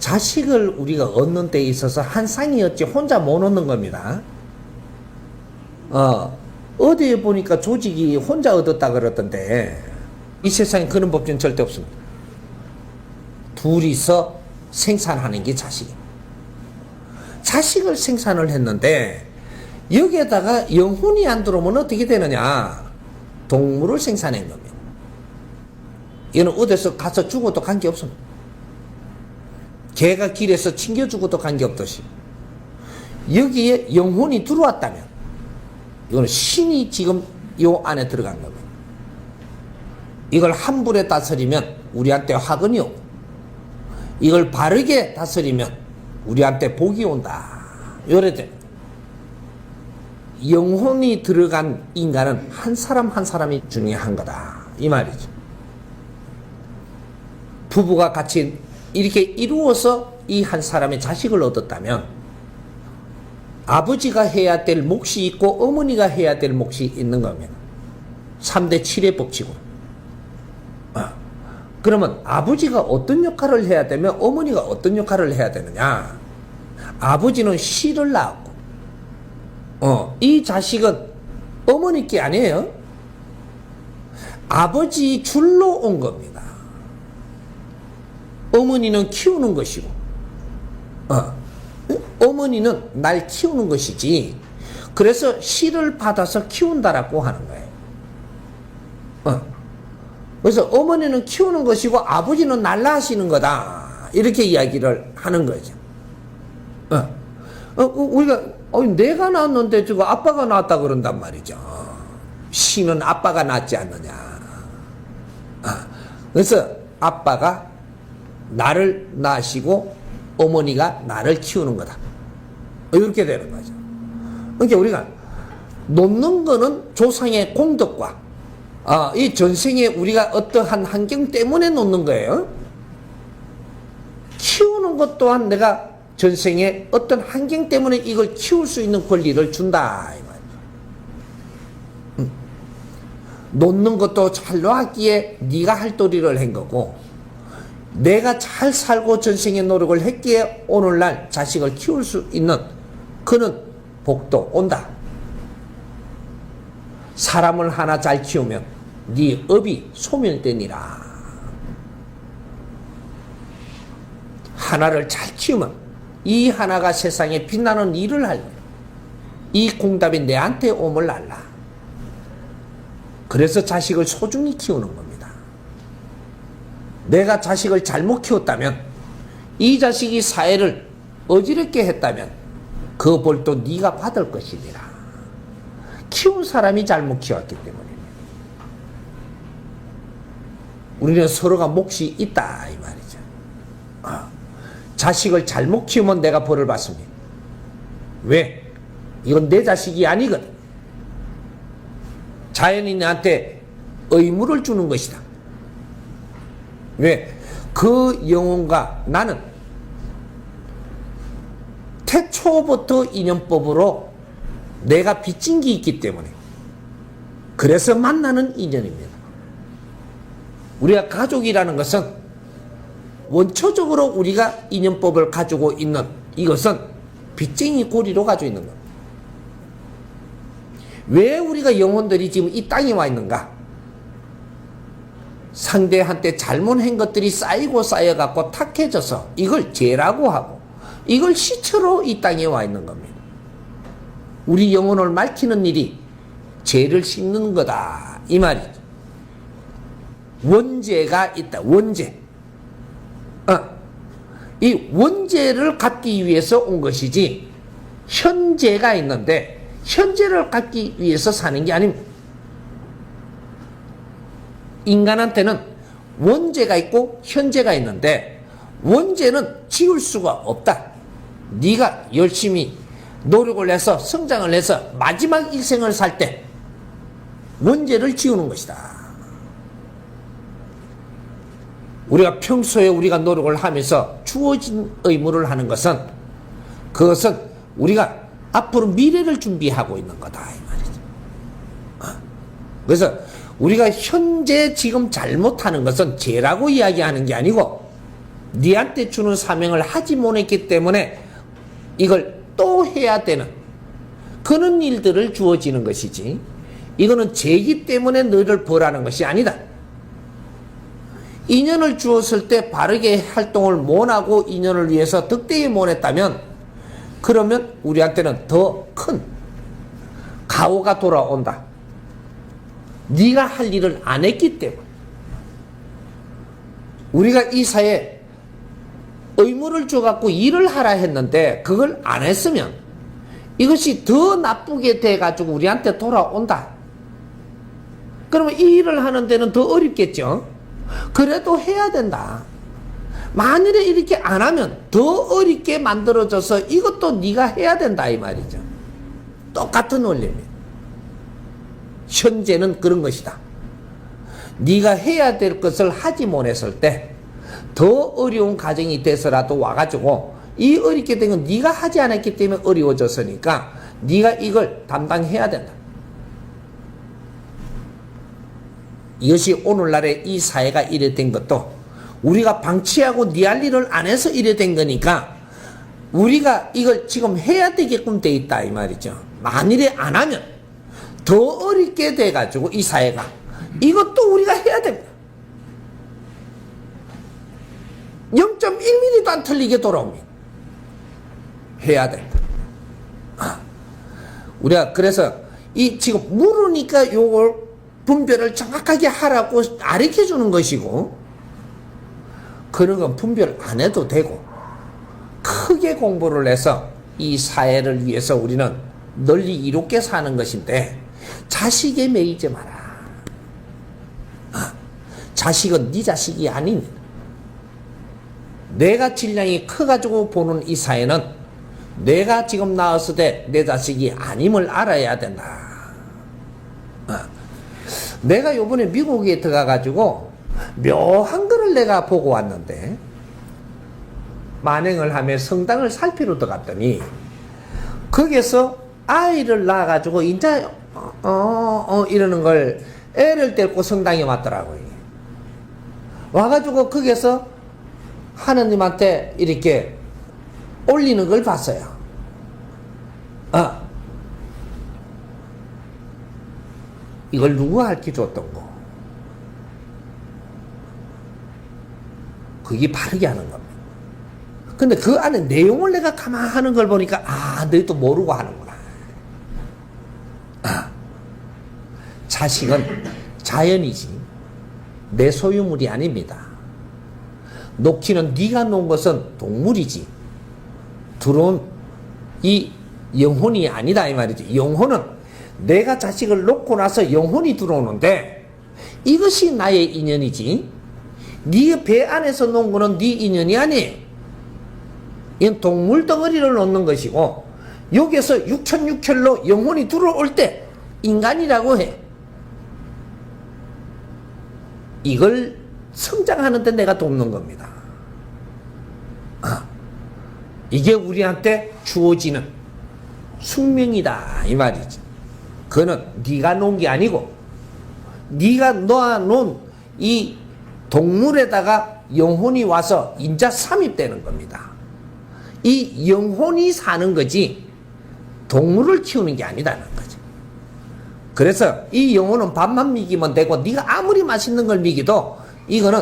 자식을 우리가 얻는 데 있어서 한 쌍이었지 혼자 못 얻는 겁니다. 어디에 보니까 조직이 혼자 얻었다 그러던데 이 세상에 그런 법칙은 절대 없습니다. 둘이서 생산하는 게 자식입니다. 자식을 생산을 했는데 여기에다가 영혼이 안 들어오면 어떻게 되느냐? 동물을 생산한 겁니다. 이거는 어디서 가서 죽어도 관계없습니다. 개가 길에서 튕겨 죽어도 관계없듯이 여기에 영혼이 들어왔다면 이거는 신이 지금 요 안에 들어간 겁니다. 이걸 함부로 다스리면 우리한테 화근이 오고 이걸 바르게 다스리면 우리한테 복이 온다. 요래돼. 영혼이 들어간 인간은 한 사람 한 사람이 중요한 거다. 이 말이죠. 부부가 같이 이렇게 이루어서 이 한 사람의 자식을 얻었다면 아버지가 해야 될 몫이 있고 어머니가 해야 될 몫이 있는 겁니다. 3대 7의 법칙으로. 그러면 아버지가 어떤 역할을 해야 되면 어머니가 어떤 역할을 해야 되느냐? 아버지는 씨를 낳았고 이 자식은 어머니 게 아니에요. 아버지 줄로 온 겁니다. 어머니는 키우는 것이고 어머니는 날 키우는 것이지. 그래서 씨를 받아서 키운다라고 하는 거예요. 그래서 어머니는 키우는 것이고 아버지는 날 낳으시는 거다. 이렇게 이야기를 하는 거죠. 우리가 내가 낳았는데 저거 아빠가 낳았다 그런단 말이죠. 씨는 아빠가 낳지 않느냐. 그래서 아빠가 나를 낳으시고 어머니가 나를 키우는 거다. 이렇게 되는 거죠. 그러니까 우리가 놓는 거는 조상의 공덕과 이 전생에 우리가 어떠한 환경 때문에 놓는 거예요. 키우는 것 또한 내가 전생에 어떤 환경 때문에 이걸 키울 수 있는 권리를 준다. 이 말이야. 놓는 것도 잘 놓았기에 네가 할 도리를 한 거고 내가 잘 살고 전생에 노력을 했기에 오늘날 자식을 키울 수 있는 그는 복도 온다. 사람을 하나 잘 키우면 네 업이 소멸되니라. 하나를 잘 키우면 이 하나가 세상에 빛나는 일을 할 거야. 이 공답이 내한테 오물 날라. 그래서 자식을 소중히 키우는 겁니다. 내가 자식을 잘못 키웠다면 이 자식이 사회를 어지럽게 했다면 그 벌도 네가 받을 것이니라. 키운 사람이 잘못 키웠기 때문에 우리는 서로가 몫이 있다 이 말이죠. 자식을 잘못 키우면 내가 벌을 받습니다. 왜? 이건 내 자식이 아니거든. 자연이 나한테 의무를 주는 것이다. 왜? 그 영혼과 나는 태초부터 인연법으로 내가 빚진 게 있기 때문에 그래서 만나는 인연입니다. 우리가 가족이라는 것은 원초적으로 우리가 인연법을 가지고 있는 이것은 빚쟁이 고리로 가지고 있는 겁니다. 왜 우리가 영혼들이 지금 이 땅에 와 있는가? 상대한테 잘못한 것들이 쌓이고 쌓여갖고 탁해져서 이걸 죄라고 하고 이걸 시체로 이 땅에 와 있는 겁니다. 우리 영혼을 밝히는 일이 죄를 씻는 거다 이 말이죠. 원죄가 있다. 원죄. 이 원죄를 갖기 위해서 온 것이지 현재가 있는데 현재를 갖기 위해서 사는 게 아닙니다. 인간한테는 원죄가 있고 현재가 있는데 원죄는 지울 수가 없다. 네가 열심히 노력을 해서 성장을 해서 마지막 일생을 살 때 원죄를 지우는 것이다. 우리가 평소에 우리가 노력을 하면서 주어진 의무를 하는 것은 그것은 우리가 앞으로 미래를 준비하고 있는 거다 이 말이죠. 그래서 우리가 현재 지금 잘못하는 것은 죄라고 이야기하는 게 아니고 니한테 주는 사명을 하지 못했기 때문에 이걸 또 해야 되는 그런 일들을 주어지는 것이지, 이거는 죄이기 때문에 너를 벌하는 것이 아니다. 인연을 주었을 때 바르게 활동을 못하고 인연을 위해서 득되게 못했다면, 그러면 우리한테는 더 큰 가오가 돌아온다. 네가 할 일을 안 했기 때문에. 우리가 이 사회에 의무를 줘갖고 일을 하라 했는데 그걸 안 했으면 이것이 더 나쁘게 돼가지고 우리한테 돌아온다. 그러면 이 일을 하는 데는 더 어렵겠죠. 그래도 해야 된다. 만일에 이렇게 안 하면 더 어렵게 만들어져서 이것도 네가 해야 된다 이 말이죠. 똑같은 원리입니다. 현재는 그런 것이다. 네가 해야 될 것을 하지 못했을 때 더 어려운 가정이 돼서라도 와가지고 이 어렵게 된 건 네가 하지 않았기 때문에 어려워졌으니까 네가 이걸 담당해야 된다. 이것이 오늘날의 이 사회가 이래 된 것도 우리가 방치하고 네 할 일을 안 해서 이래 된 거니까 우리가 이걸 지금 해야 되게끔 돼 있다 이 말이죠. 만일에 안 하면 더 어렵게 돼가지고 이 사회가 이것도 우리가 해야 됩니다. 0.1mm도 안 틀리게 돌아옵니다. 해야 된다. 우리가 그래서 이 지금 물으니까 요걸 분별을 정확하게 하라고 가르쳐 주는 것이고, 그런 건 분별 안 해도 되고 크게 공부를 해서 이 사회를 위해서 우리는 널리 이롭게 사는 것인데, 자식에 매이지 마라. 자식은 네 자식이 아닙니다. 내가 질량이 커가지고 보는 이 사회는 내가 지금 낳았을 때 내 자식이 아님을 알아야 된다. 내가 요번에 미국에 들어가가지고 묘한 거를 내가 보고 왔는데, 만행을 하며 성당을 살피러 들어갔더니 거기서 아이를 낳아가지고 인자 이러는 걸 애를 데리고 성당에 왔더라고요. 와가지고 거기서 하느님한테 이렇게 올리는 걸 봤어요. 이걸 누가 가르쳐줬던 거? 그게 바르게 하는 겁니다. 근데 그 안에 내용을 내가 가만 하는 걸 보니까, 너희도 모르고 하는구나. 자식은 자연이지 내 소유물이 아닙니다. 놓기는 네가 놓은 것은 동물이지 들어온 이 영혼이 아니다 이 말이지. 영혼은 내가 자식을 놓고 나서 영혼이 들어오는데 이것이 나의 인연이지, 네 배 안에서 놓은 거는 네 인연이 아니에요. 이건 동물 덩어리를 놓는 것이고, 여기에서 육천육혈로 영혼이 들어올 때 인간이라고 해. 이걸 성장하는데 내가 돕는 겁니다. 이게 우리한테 주어지는 숙명이다 이 말이지. 그거는 네가 놓은 게 아니고 네가 놓아놓은 이 동물에다가 영혼이 와서 인자 삽입되는 겁니다. 이 영혼이 사는 거지 동물을 키우는 게 아니다는 거지. 그래서 이 영혼은 밥만 먹이면 되고, 네가 아무리 맛있는 걸 먹여도 이거는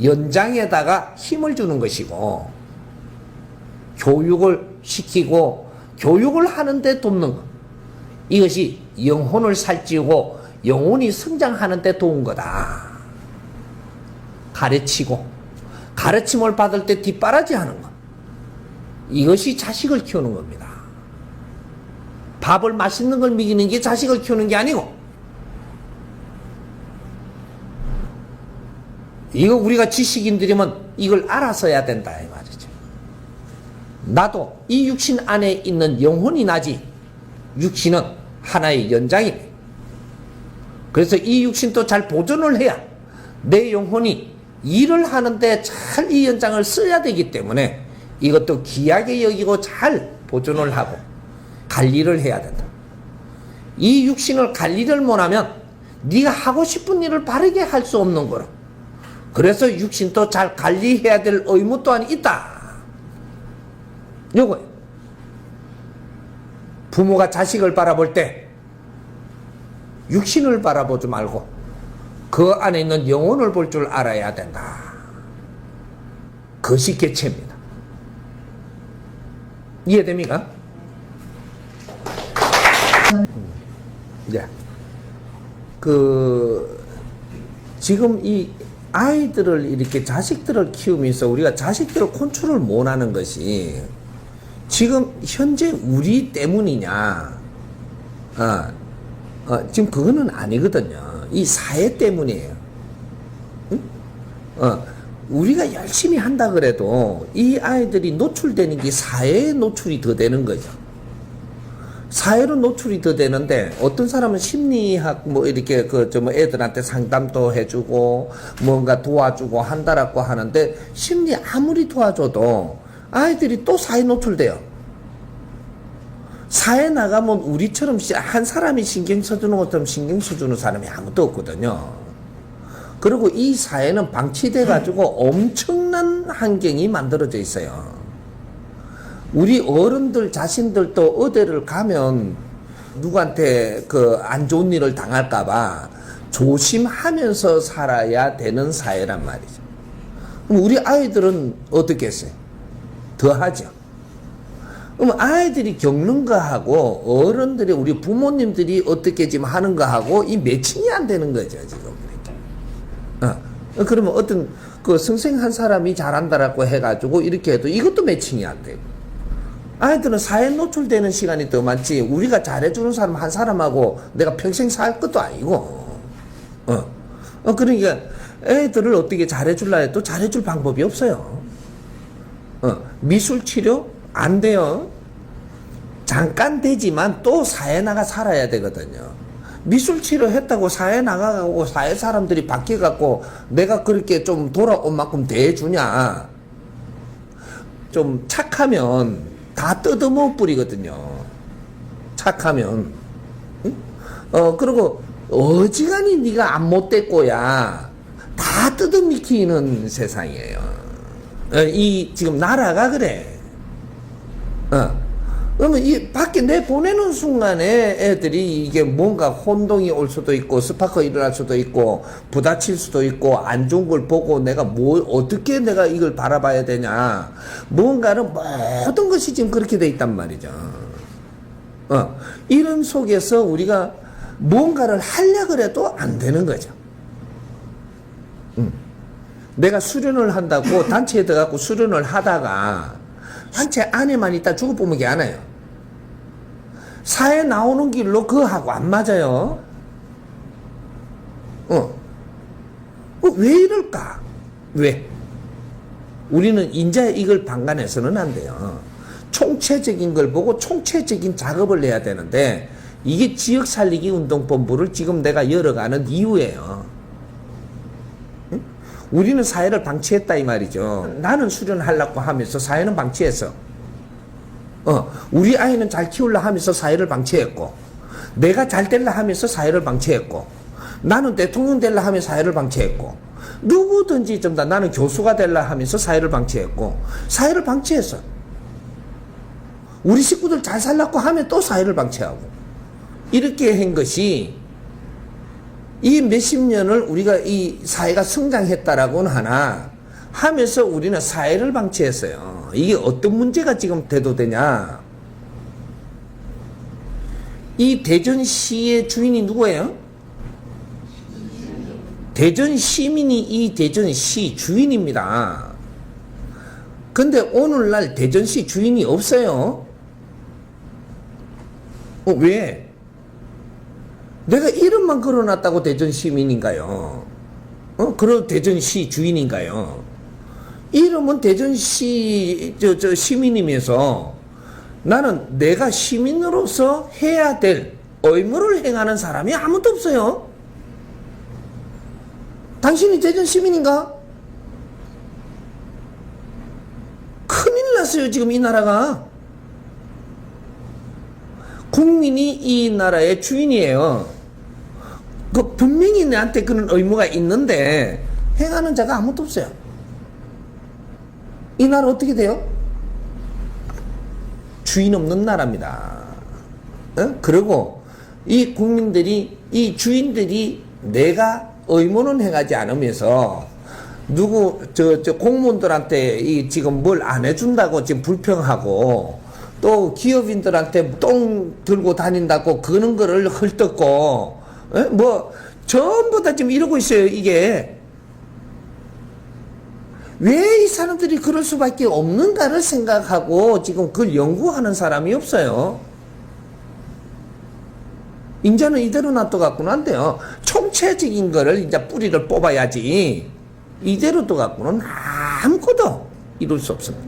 연장에다가 힘을 주는 것이고, 교육을 시키고 교육을 하는데 돕는 것, 이것이 영혼을 살찌우고 영혼이 성장하는데 도운 거다. 가르치고 가르침을 받을 때 뒷바라지 하는 것, 이것이 자식을 키우는 겁니다. 밥을 맛있는 걸 먹이는 게 자식을 키우는 게 아니고, 이거 우리가 지식인들이면 이걸 알아서야 된다 이 말이죠. 나도 이 육신 안에 있는 영혼이 나지 육신은 하나의 연장이네. 그래서 이 육신도 잘 보존을 해야 내 영혼이 일을 하는데 잘 이 연장을 써야 되기 때문에 이것도 귀하게 여기고 잘 보존을 하고 관리를 해야 된다. 이 육신을 관리를 못하면 네가 하고 싶은 일을 바르게 할 수 없는 거라. 그래서 육신도 잘 관리해야 될 의무 또한 있다. 요거 부모가 자식을 바라볼 때 육신을 바라보지 말고 그 안에 있는 영혼을 볼 줄 알아야 된다. 그것이 개체입니다. 이해됩니까? 네. 지금 이 아이들을 이렇게 자식들을 키우면서 우리가 자식들을 컨트롤 못하는 것이 지금 현재 우리 때문이냐? 지금 그거는 아니거든요. 이 사회 때문이에요. 응? 우리가 열심히 한다 그래도 이 아이들이 노출되는 게 사회에 노출이 더 되는 거죠. 사회로 노출이 더 되는데 어떤 사람은 심리학 뭐 이렇게 애들한테 상담도 해주고 뭔가 도와주고 한다라고 하는데 심리 아무리 도와줘도 아이들이 또 사회 노출돼요. 사회 나가면 우리처럼 한 사람이 신경 써주는 것처럼 신경 써주는 사람이 아무도 없거든요. 그리고 이 사회는 방치돼 가지고 엄청난 환경이 만들어져 있어요. 우리 어른들 자신들도 어디를 가면 누구한테 안 좋은 일을 당할까봐 조심하면서 살아야 되는 사회란 말이죠. 그럼 우리 아이들은 어떻게 했어요? 더 하죠. 그럼 아이들이 겪는 거하고 어른들이 우리 부모님들이 어떻게 지금 하는 거하고 이 매칭이 안 되는 거죠, 지금. 그러면 어떤 성생한 사람이 잘한다라고 해가지고 이렇게 해도 이것도 매칭이 안 되고. 아이들은 사회에 노출되는 시간이 더 많지 우리가 잘해주는 사람 한 사람하고 내가 평생 살 것도 아니고. 그러니까 애들을 어떻게 잘해줄라 해도 잘해줄 방법이 없어요. 미술 치료 안 돼요. 잠깐 되지만 또 사회 나가 살아야 되거든요. 미술 치료 했다고 사회 나가고 사회 사람들이 바뀌어갖고 내가 그렇게 좀 돌아온 만큼 대해주냐. 좀 착하면 다 뜯어먹어 뿌리거든요. 착하면. 응? 그리고 어지간히 네가 안 못됐고야 다 뜯어미키는 세상이에요. 이 지금 나라가 그래. 그러면 이 밖에 내보내는 순간에 애들이 이게 뭔가 혼동이 올 수도 있고 스파크 일어날 수도 있고 부딪힐 수도 있고 안 좋은 걸 보고 내가 어떻게 내가 이걸 바라봐야 되냐. 뭔가는 모든 것이 지금 그렇게 돼 있단 말이죠. 이런 속에서 우리가 뭔가를 하려고 해도 안 되는 거죠. 내가 수련을 한다고 단체에 들어가고 수련을 하다가 단체 안에만 있다 죽어보면 게 안 와요. 사회 나오는 길로 그거하고 안 맞아요. 왜 이럴까? 왜? 우리는 인자 이걸 방관해서는 안 돼요. 총체적인 걸 보고 총체적인 작업을 해야 되는데 이게 지역살리기 운동본부를 지금 내가 열어가는 이유예요. 우리는 사회를 방치했다 이 말이죠. 나는 수련하려고 하면서 사회는 방치했어. 우리 아이는 잘 키우려 하면서 사회를 방치했고 내가 잘 될라 하면서 사회를 방치했고 나는 대통령 될라 하면서 사회를 방치했고 누구든지 좀 다 나는 교수가 될라 하면서 사회를 방치했고 사회를 방치했어. 우리 식구들 잘 살라고 하면 또 사회를 방치하고 이렇게 한 것이 이 몇십 년을 우리가 이 사회가 성장했다라고는 하나 하면서 우리는 사회를 방치했어요. 이게 어떤 문제가 지금 대두되냐. 이 대전시의 주인이 누구예요? 대전시민이 이 대전시 주인입니다. 근데 오늘날 대전시 주인이 없어요. 왜? 내가 이름만 걸어놨다고 대전 시민인가요? 그럼 대전시 주인인가요? 이름은 대전시 시민이면서 나는 내가 시민으로서 해야 될 의무를 행하는 사람이 아무도 없어요. 당신이 대전 시민인가? 큰일 났어요 지금 이 나라가. 국민이 이 나라의 주인이에요. 분명히 내한테 그런 의무가 있는데 행하는 자가 아무도 없어요. 이 나라 어떻게 돼요? 주인 없는 나라입니다. 그리고 이 국민들이, 이 주인들이 내가 의무는 행하지 않으면서 공무원들한테 지금 뭘 안 해준다고 지금 불평하고 또 기업인들한테 똥 들고 다닌다고 그런 거를 헐뜯고 뭐 전부 다 지금 이러고 있어요. 이게 왜 이 사람들이 그럴 수밖에 없는가를 생각하고 지금 그걸 연구하는 사람이 없어요. 인자는 이대로 놔둬갖고는 안 돼요. 총체적인 거를 이제 뿌리를 뽑아야지 이대로 둬갖고는 아무것도 이룰 수 없습니다.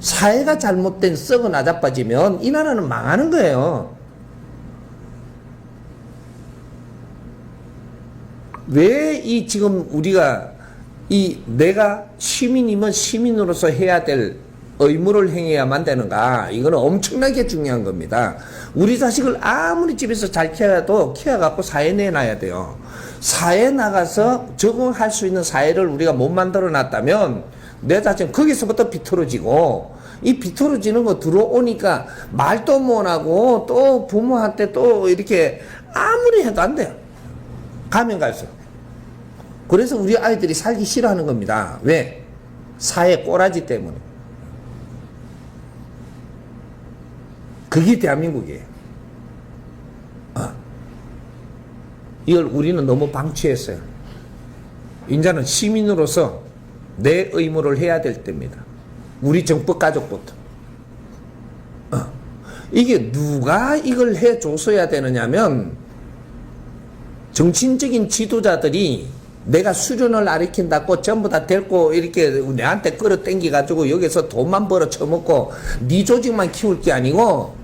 사회가 잘못된 썩어 나자빠지면 이 나라는 망하는 거예요. 왜 지금 우리가 내가 시민이면 시민으로서 해야 될 의무를 행해야만 되는가? 이거는 엄청나게 중요한 겁니다. 우리 자식을 아무리 집에서 잘 키워갖고 사회에 내놔야 돼요. 사회에 나가서 적응할 수 있는 사회를 우리가 못 만들어 놨다면 내 자신 거기서부터 비틀어지고, 이 비틀어지는 거 들어오니까 말도 못하고 또 부모한테 또 이렇게 아무리 해도 안 돼요. 가면 갈수록. 그래서 우리 아이들이 살기 싫어하는 겁니다. 왜? 사회 꼬라지 때문에. 그게 대한민국이에요. 이걸 우리는 너무 방치했어요. 이제는 시민으로서 내 의무를 해야 될 때입니다. 우리 정법 가족부터. 이게 누가 이걸 해줬어야 되느냐면 정신적인 지도자들이 내가 수련을 가르친다고 전부 다 데리고 이렇게 내한테 끌어당겨가지고 여기서 돈만 벌어 처먹고 네 조직만 키울 게 아니고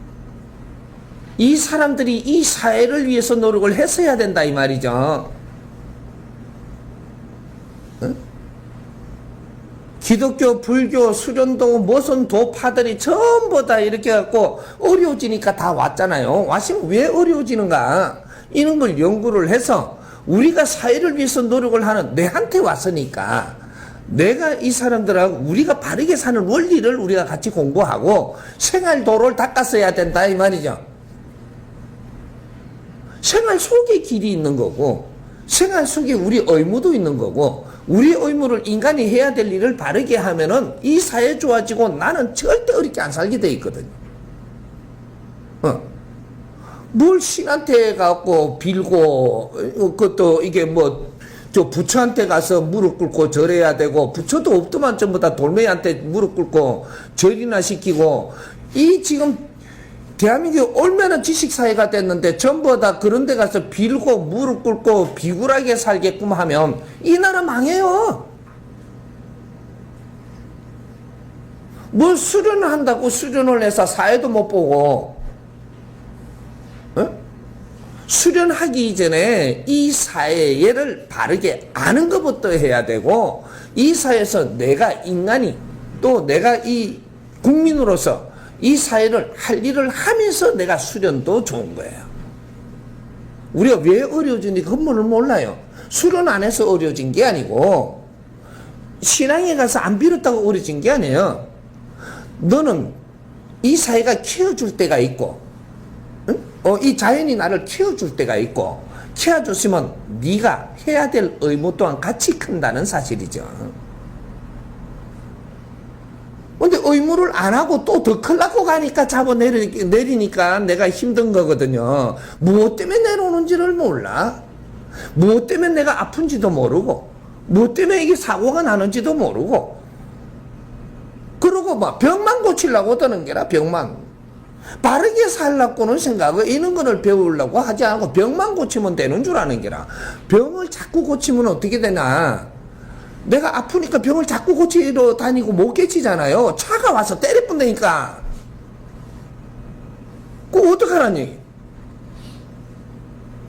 이 사람들이 이 사회를 위해서 노력을 했어야 된다 이 말이죠. 응? 기독교, 불교, 수련도 무슨 도파들이 전부 다 이렇게 갖고 어려워지니까 다 왔잖아요. 왔으면 왜 어려워지는가? 이런 걸 연구를 해서 우리가 사회를 위해서 노력을 하는 내한테 왔으니까 내가 이 사람들하고 우리가 바르게 사는 원리를 우리가 같이 공부하고 생활도를 닦았어야 된다 이 말이죠. 생활 속에 길이 있는 거고 생활 속에 우리 의무도 있는 거고 우리 의무를 인간이 해야 될 일을 바르게 하면은 이 사회 좋아지고 나는 절대 어렵게 안 살게 돼 있거든요. 뭘 신한테 가고 빌고 그것도 이게 저 부처한테 가서 무릎 꿇고 절해야 되고 부처도 없더만 전부 다 돌멩이한테 무릎 꿇고 절이나 시키고 이 지금 대한민국이 얼마나 지식사회가 됐는데 전부 다 그런 데 가서 빌고 무릎 꿇고 비굴하게 살게끔 하면 이 나라 망해요. 뭘 수련을 한다고 수련을 해서 사회도 못 보고 수련하기 이전에 이 사회를 바르게 아는 것부터 해야 되고 이 사회에서 내가 인간이 또 내가 이 국민으로서 이 사회를 할 일을 하면서 내가 수련도 좋은 거예요. 우리가 왜 어려워지는지 근본을 몰라요. 수련 안 해서 어려워진 게 아니고 신앙에 가서 안 빌었다고 어려워진 게 아니에요. 너는 이 사회가 키워줄 때가 있고 이 자연이 나를 키워줄 때가 있고 키워줬으면 네가 해야 될 의무 또한 같이 큰다는 사실이죠. 근데 의무를 안 하고 또 더 클라고 가니까 내리니까 내가 힘든 거거든요. 무엇 때문에 내려오는지를 몰라. 무엇 때문에 내가 아픈지도 모르고 무엇 때문에 이게 사고가 나는지도 모르고 그러고 막 병만 고치려고 드는 게라 병만. 바르게 살라고는 생각을 이런 거를 배우려고 하지 않고 병만 고치면 되는 줄 아는 게라. 병을 자꾸 고치면 어떻게 되나? 내가 아프니까 병을 자꾸 고치러 다니고 못 깨치잖아요. 차가 와서 때려뿐다니까. 그거 어떡하란 얘기?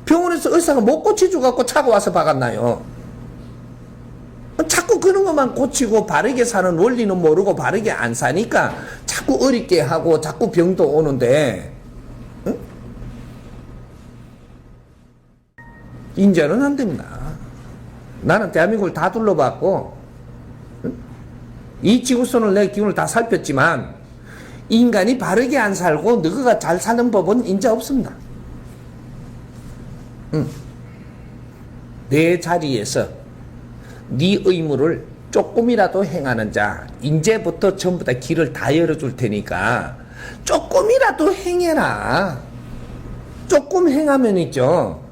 병원에서 의사가 못 고쳐줘갖고 차가 와서 박았나요? 자꾸 그런 것만 고치고 바르게 사는 원리는 모르고 바르게 안 사니까 자꾸 어렵게 하고 자꾸 병도 오는데 응? 이제는 안 됩니다. 나는 대한민국을 다 둘러봤고, 이 지구촌을 내 기운을 다 살폈지만, 인간이 바르게 안 살고 너가 잘 사는 법은 인자 없습니다. 내 자리에서 네 의무를 조금이라도 행하는 자, 이제부터 전부 다 길을 다 열어줄 테니까 조금이라도 행해라. 조금 행하면 있죠.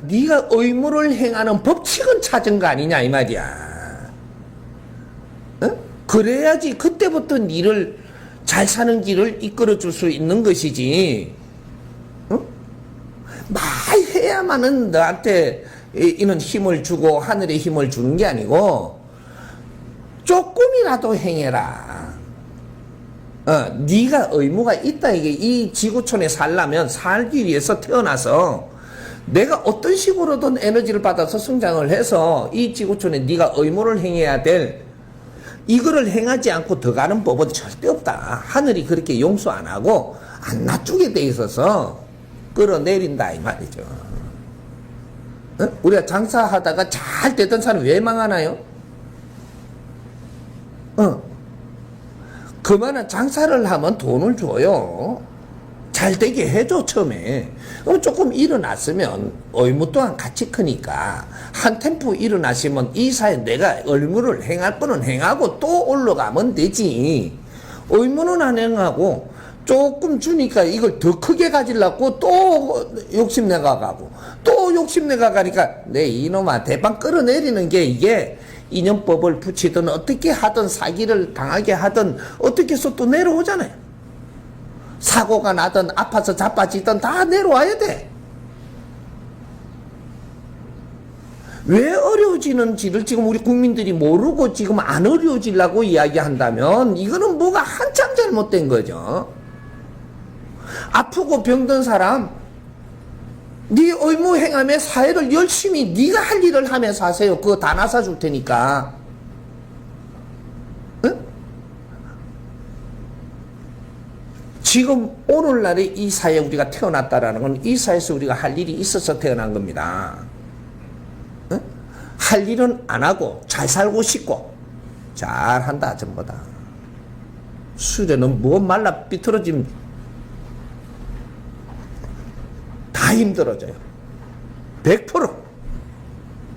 네가 의무를 행하는 법칙은 찾은 거 아니냐 이 말이야. 어? 그래야지 그때부터 니를 잘 사는 길을 이끌어 줄 수 있는 것이지. 어? 말해야만은 너한테 이런 힘을 주고 하늘의 힘을 주는 게 아니고 조금이라도 행해라. 네가 의무가 있다. 이게 이 지구촌에 살려면 살기 위해서 태어나서 내가 어떤 식으로든 에너지를 받아서 성장을 해서 이 지구촌에 네가 의무를 행해야 될 이거를 행하지 않고 더 가는 법은 절대 없다. 하늘이 그렇게 용서 안 하고 안 놔주게 돼 있어서 끌어내린다 이 말이죠. 우리가 장사하다가 잘 되던 사람이 왜 망하나요? 그만한 장사를 하면 돈을 줘요. 잘 되게 해줘 처음에. 그럼 조금 일어났으면 의무 또한 같이 크니까 한 템포 일어나시면 이 사회 내가 의무를 행할 뻔은 행하고 또 올라가면 되지. 의무는 안 행하고 조금 주니까 이걸 더 크게 가지려고 또 욕심내가 가고 또 욕심내가 가니까 내 이놈아 대빵 끌어내리는 게 이게 인연법을 붙이든 어떻게 하든 사기를 당하게 하든 어떻게 해서 또 내려오잖아요. 사고가 나든 아파서 자빠지든 다 내려와야 돼. 왜 어려워지는지를 지금 우리 국민들이 모르고 지금 안 어려워지려고 이야기한다면 이거는 뭐가 한참 잘못된 거죠. 아프고 병든 사람 네 의무 행함에 사회를 열심히 네가 할 일을 하면서 하세요. 그거 다 나사 줄 테니까. 응? 지금 오늘날에 이 사회에 우리가 태어났다라는 건 이 사회에서 우리가 할 일이 있어서 태어난 겁니다. 응? 할 일은 안 하고 잘 살고 싶고 잘한다 전부 다. 수레는 뭐 말라 삐뚤어짐 다 힘들어져요. 100%.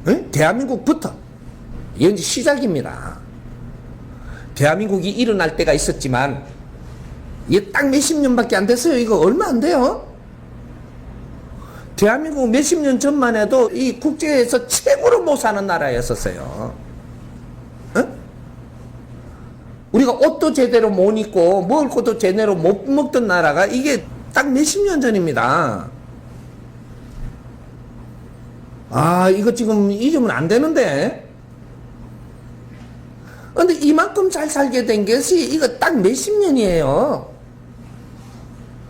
응? 대한민국부터. 이건 이제 시작입니다. 대한민국이 일어날 때가 있었지만 이게 딱 몇십 년밖에 안 됐어요. 이거 얼마 안 돼요. 대한민국 몇십 년 전만 해도 이 국제에서 최고로 못 사는 나라였었어요. 응? 우리가 옷도 제대로 못 입고 먹을 것도 제대로 못 먹던 나라가 이게 딱 몇십 년 전입니다. 아, 이거 지금 잊으면 안 되는데. 근데 이만큼 잘 살게 된 것이 이거 딱 몇십 년이에요.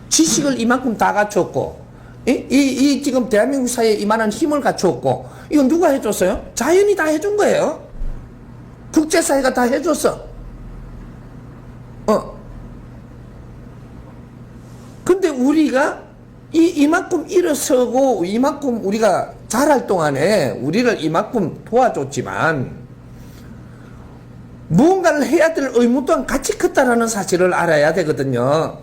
지식을 이만큼 다 갖췄고, 이 지금 대한민국 사회에 이만한 힘을 갖췄고, 이건 누가 해줬어요? 자연이 다 해준 거예요. 국제사회가 다 해줬어. 근데 우리가 이만큼 일어서고 이만큼 우리가 자랄 동안에 우리를 이만큼 도와줬지만 무언가를 해야 될 의무 또한 같이 컸다라는 사실을 알아야 되거든요.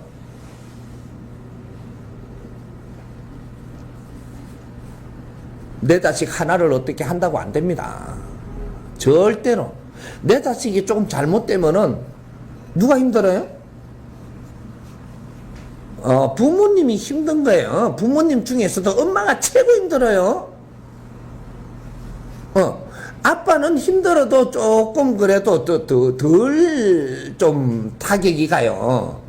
내 자식 하나를 어떻게 한다고 안 됩니다. 절대로. 내 자식이 조금 잘못되면은 누가 힘들어요? 부모님이 힘든 거예요. 부모님 중에서도 엄마가 최고 힘들어요. 아빠는 힘들어도 조금 그래도 덜 좀 타격이 가요.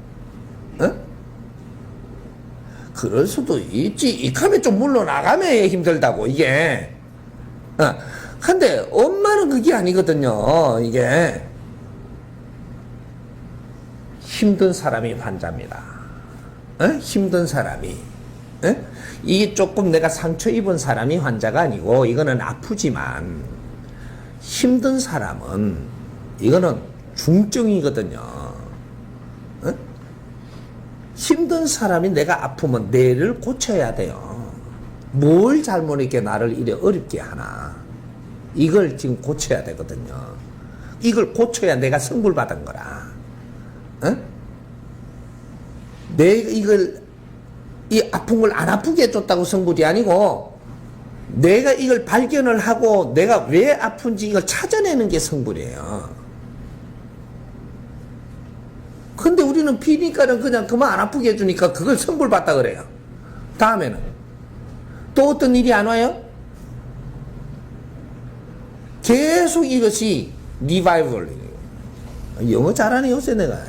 그럴 수도 있지. 이카면 좀 물러나가면 힘들다고, 이게. 근데 엄마는 그게 아니거든요, 이게. 힘든 사람이 환자입니다. 힘든 사람이. 이게 조금 내가 상처 입은 사람이 환자가 아니고, 이거는 아프지만, 힘든 사람은, 이거는 중증이거든요. 힘든 사람이 내가 아프면 뇌를 고쳐야 돼요. 뭘 잘못했게 나를 이래 어렵게 하나. 이걸 지금 고쳐야 되거든요. 이걸 고쳐야 내가 선물 받은 거라. 어? 내가 이 아픈 걸 안 아프게 해줬다고 선물이 아니고, 내가 이걸 발견을 하고 내가 왜 아픈지 이걸 찾아내는 게 성불이에요. 근데 우리는 피니까는 그냥 그만 안 아프게 해주니까 그걸 성불 받다 그래요. 다음에는 또 어떤 일이 안 와요? 계속 이것이 리바이벌. 영어 잘하네 요새 내가.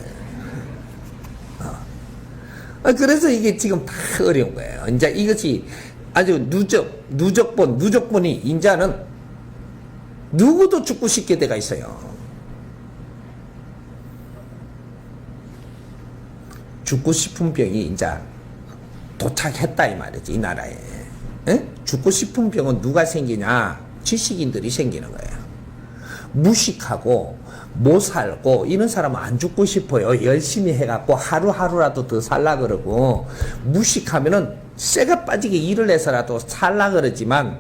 그래서 이게 지금 다 어려운 거예요. 이제 이것이 아주 누적본이 인자는 누구도 죽고 싶게 돼가 있어요. 죽고 싶은 병이 이제 도착했다 이 말이지, 이 나라에. 에? 죽고 싶은 병은 누가 생기냐? 지식인들이 생기는 거예요. 무식하고 못 살고 이런 사람은 안 죽고 싶어요. 열심히 해갖고 하루하루라도 더 살라 그러고, 무식하면은 쇠가 빠지게 일을 해서라도 살라 그러지만,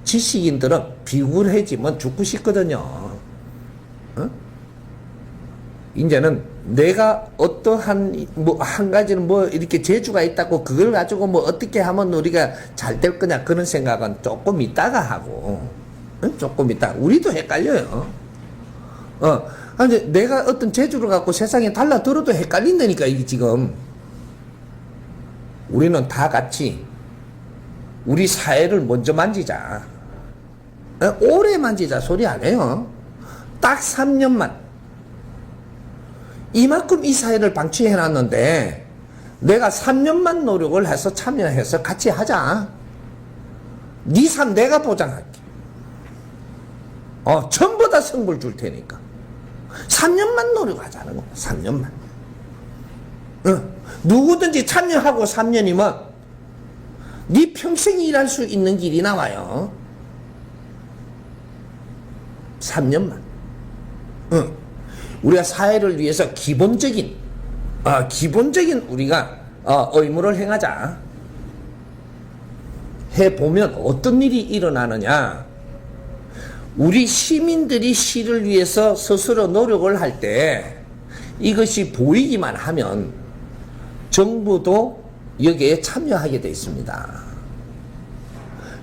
지식인들은 비굴해지면 죽고 싶거든요. 어? 이제는 내가 어떠한 한 가지는 이렇게 재주가 있다고 그걸 가지고 어떻게 하면 우리가 잘 될 거냐 그런 생각은 조금 있다가 하고, 조금 있다. 우리도 헷갈려요. 아니, 내가 어떤 재주를 갖고 세상에 달라들어도 헷갈린다니까, 이게 지금. 우리는 다 같이 우리 사회를 먼저 만지자. 오래 만지자 소리 안 해요. 딱 3년만. 이만큼 이 사회를 방치해 놨는데, 내가 3년만 노력을 해서 참여해서 같이 하자. 네 삶 내가 보장할게. 전부 다 성불 줄 테니까. 3년만 노력하자는 거야. 3년만. 누구든지 참여하고 3년이면 네 평생 일할 수 있는 길이 나와요. 3년만. 우리가 사회를 위해서 기본적인 우리가 의무를 행하자. 해보면 어떤 일이 일어나느냐. 우리 시민들이 시를 위해서 스스로 노력을 할 때 이것이 보이기만 하면 정부도 여기에 참여하게 되어 있습니다.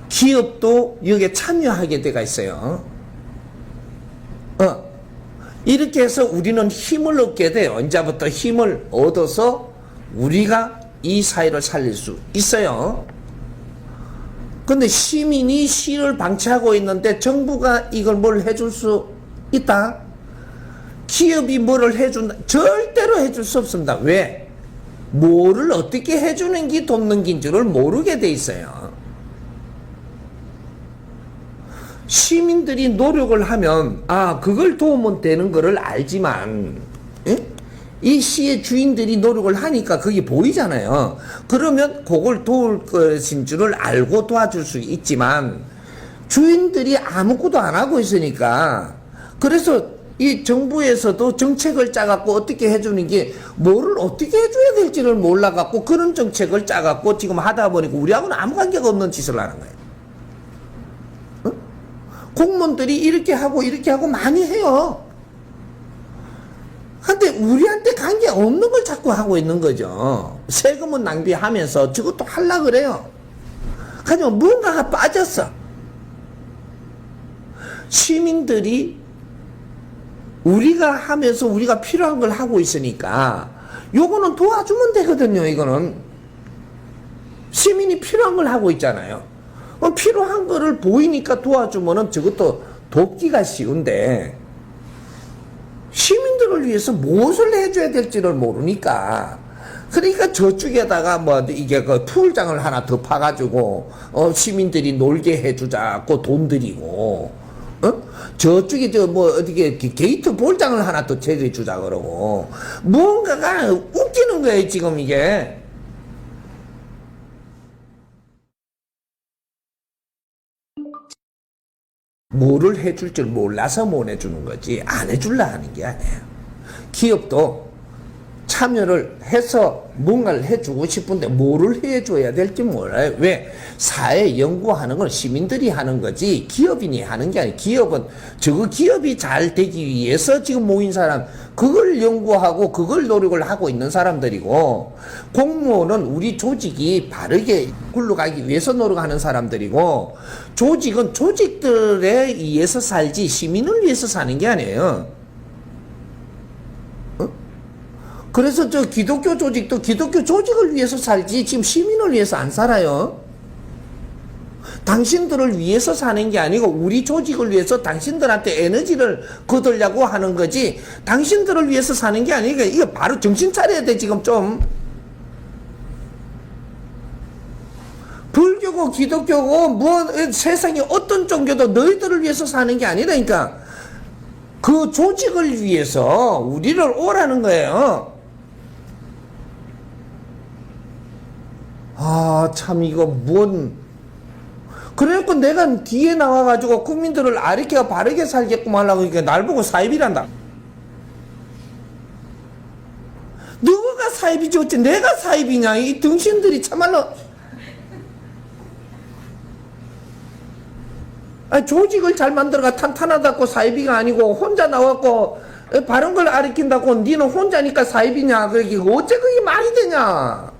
기업도 여기에 참여하게 되어 있어요. 이렇게 해서 우리는 힘을 얻게 돼요. 이제부터 힘을 얻어서 우리가 이 사회를 살릴 수 있어요. 근데 시민이 시를 방치하고 있는데 정부가 이걸 뭘 해줄 수 있다? 기업이 뭐를 해준다? 절대로 해줄 수 없습니다. 왜? 뭐를 어떻게 해주는 게 돕는 긴 줄을 모르게 돼 있어요. 시민들이 노력을 하면 그걸 도우면 되는 거를 알지만, 이 시의 주인들이 노력을 하니까 그게 보이잖아요. 그러면 그걸 도울 것인 줄을 알고 도와줄 수 있지만, 주인들이 아무것도 안 하고 있으니까, 그래서 이 정부에서도 정책을 짜갖고 어떻게 해주는 게 뭐를 어떻게 해줘야 될지를 몰라갖고 그런 정책을 짜갖고 지금 하다 보니까 우리하고는 아무 관계가 없는 짓을 하는 거예요. 공무원들이 이렇게 하고 많이 해요. 근데 우리한테 관계 없는 걸 자꾸 하고 있는 거죠. 세금은 낭비하면서 저것도 하려고 그래요. 하지만 뭔가가 빠졌어. 시민들이 우리가 하면서 우리가 필요한 걸 하고 있으니까 요거는 도와주면 되거든요. 이거는 시민이 필요한 걸 하고 있잖아요. 필요한 거를 보이니까 도와주면은 저것도 돕기가 쉬운데, 시민들을 위해서 무엇을 해줘야 될지를 모르니까, 그러니까 저쪽에다가 이게 풀장을 하나 더 파가지고 시민들이 놀게 해주자고 돈 들이고, 저쪽에 어디게 게이트 볼장을 하나 더 제대해 주자 그러고, 뭔가가 웃기는 거예요 지금 이게. 뭐를 해줄 줄 몰라서 못 해주는 거지, 안 해줄라 하는 게 아니에요. 기업도 참여를 해서 뭔가를 해주고 싶은데 뭐를 해줘야 될지 몰라요. 왜? 사회 연구하는 건 시민들이 하는 거지 기업인이 하는 게 아니에요. 기업은 저거 기업이 잘 되기 위해서 지금 모인 사람, 그걸 연구하고 그걸 노력을 하고 있는 사람들이고, 공무원은 우리 조직이 바르게 굴러가기 위해서 노력하는 사람들이고, 조직은 조직들에 의해서 살지 시민을 위해서 사는 게 아니에요. 그래서 저 기독교 조직도 기독교 조직을 위해서 살지 지금 시민을 위해서 안 살아요. 당신들을 위해서 사는 게 아니고 우리 조직을 위해서 당신들한테 에너지를 거두려고 하는 거지, 당신들을 위해서 사는 게 아니니까 이거 바로 정신 차려야 돼. 지금 좀 불교고 기독교고 뭐 세상에 어떤 종교도 너희들을 위해서 사는 게 아니라니까. 그 조직을 위해서 우리를 오라는 거예요. 아, 참, 이거 그래갖고 내가 뒤에 나와가지고 국민들을 아리케가 바르게 살게끔 하려고 하니까 날 보고 사입이란다. 누가 사입이지 어째 내가 사입이냐. 이 등신들이 참말로. 아니, 조직을 잘 만들어가 탄탄하다고 사입이가 아니고 혼자 나와갖고 바른 걸 아리킨다고 니는 혼자니까 사입이냐. 그러기 어째 그게 말이 되냐.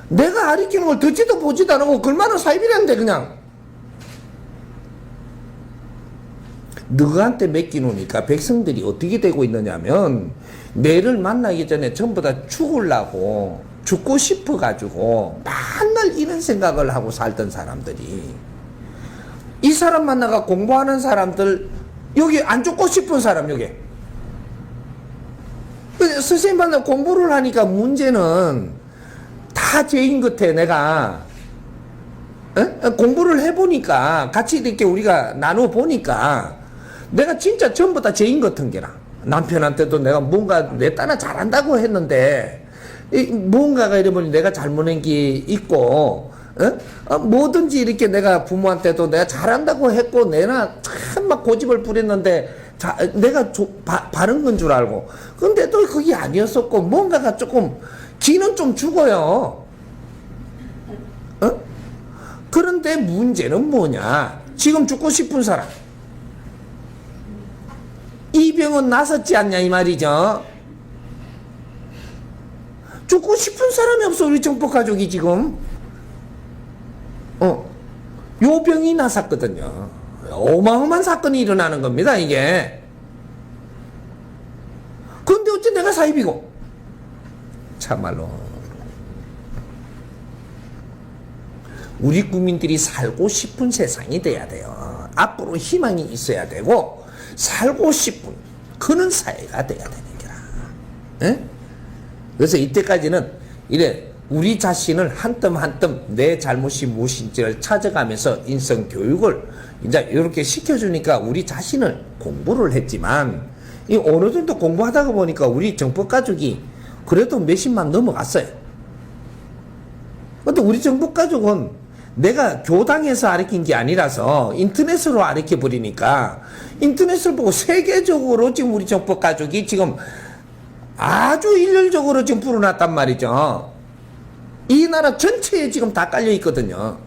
내가 가르치는 걸 듣지도 보지도 않고 그걸만은 사입이란데 그냥. 너한테 맡기놓으니까 백성들이 어떻게 되고 있느냐면 내를 만나기 전에 전부 다 죽으려고 죽고 싶어가지고 맨날 이런 생각을 하고 살던 사람들이, 이 사람 만나가 공부하는 사람들, 여기 안 죽고 싶은 사람, 여기 선생님 만나 공부를 하니까 문제는 다 죄인 같아. 내가 공부를 해보니까 같이 이렇게 우리가 나눠보니까 내가 진짜 전부 다 죄인 같은 게라. 남편한테도 내가 뭔가 내 딸은 잘한다고 했는데 뭔가가 이러면 내가 잘못한 게 있고, 뭐든지 이렇게 내가 부모한테도 내가 잘한다고 했고 내가 참 막 고집을 부렸는데 내가 바른 건 줄 알고, 근데 또 그게 아니었었고 뭔가가 조금 기는 좀 죽어요. 그런데 문제는 뭐냐. 지금 죽고 싶은 사람, 이 병은 나섰지 않냐 이 말이죠. 죽고 싶은 사람이 없어 우리 정법가족이 지금. 요 병이 나섰거든요. 어마어마한 사건이 일어나는 겁니다 이게. 근데 어째 내가 사입이고. 참말로 우리 국민들이 살고 싶은 세상이 돼야 돼요. 앞으로 희망이 있어야 되고 살고 싶은 그런 사회가 돼야 되는 거라. 에? 그래서 이때까지는 이래 우리 자신을 한 뜸 한 뜸 내 잘못이 무엇인지를 찾아가면서 인성 교육을 이제 이렇게 시켜주니까 우리 자신을 공부를 했지만, 이 어느 정도 공부하다가 보니까 우리 정법가족이 그래도 몇십만 넘어갔어요. 근데 우리 정법가족은 내가 교당에서 가르친 게 아니라서 인터넷으로 가르쳐 버리니까, 인터넷을 보고 세계적으로 지금 우리 정법가족이 지금 아주 일률적으로 지금 불어났단 말이죠. 이 나라 전체에 지금 다 깔려 있거든요.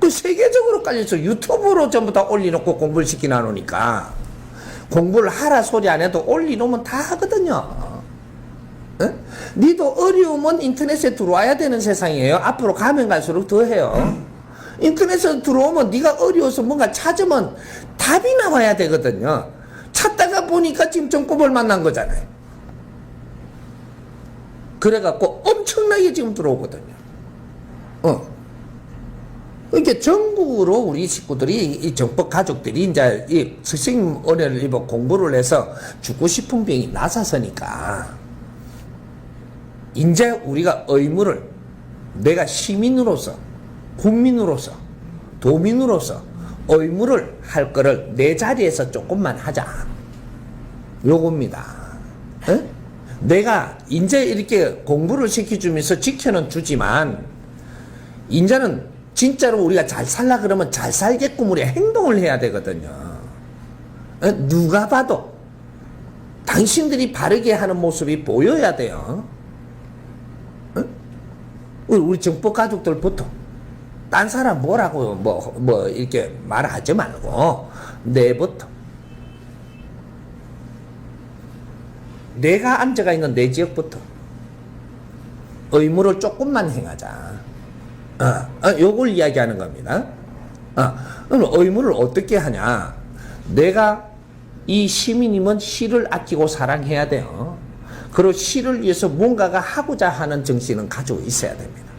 그 세계적으로 깔려서 유튜브로 전부 다 올려놓고 공부를 시키나 놓으니까, 공부를 하라 소리 안 해도 올려놓으면 다 하거든요. 니도 어려우면 인터넷에 들어와야 되는 세상이에요. 앞으로 가면 갈수록 더 해요. 인터넷에 들어오면 네가 어려워서 뭔가 찾으면 답이 나와야 되거든요. 찾다가 보니까 지금 정법을 만난 거잖아요. 그래갖고 엄청나게 지금 들어오거든요. 이렇게 전국으로 우리 식구들이, 이 정법 가족들이 이제 이 스승님 은혜를 입어 공부를 해서 죽고 싶은 병이 나서서니까, 이제 우리가 의무를, 내가 시민으로서, 국민으로서, 도민으로서 의무를 할 거를 내 자리에서 조금만 하자. 요겁니다. 에? 내가 이제 이렇게 공부를 시켜주면서 지켜는 주지만, 이제는 진짜로 우리가 잘 살라 그러면 잘 살게끔 우리 행동을 해야 되거든요. 누가 봐도 당신들이 바르게 하는 모습이 보여야 돼요. 우리 정법 가족들부터 딴 사람 뭐라고 뭐 이렇게 말하지 말고 내부터 내가 앉아가 있는 내 지역부터 의무를 조금만 행하자. 요걸 이야기하는 겁니다. 그럼 의무를 어떻게 하냐? 내가 이 시민이면 시를 아끼고 사랑해야 돼요. 그리고 시를 위해서 뭔가가 하고자 하는 정신은 가지고 있어야 됩니다.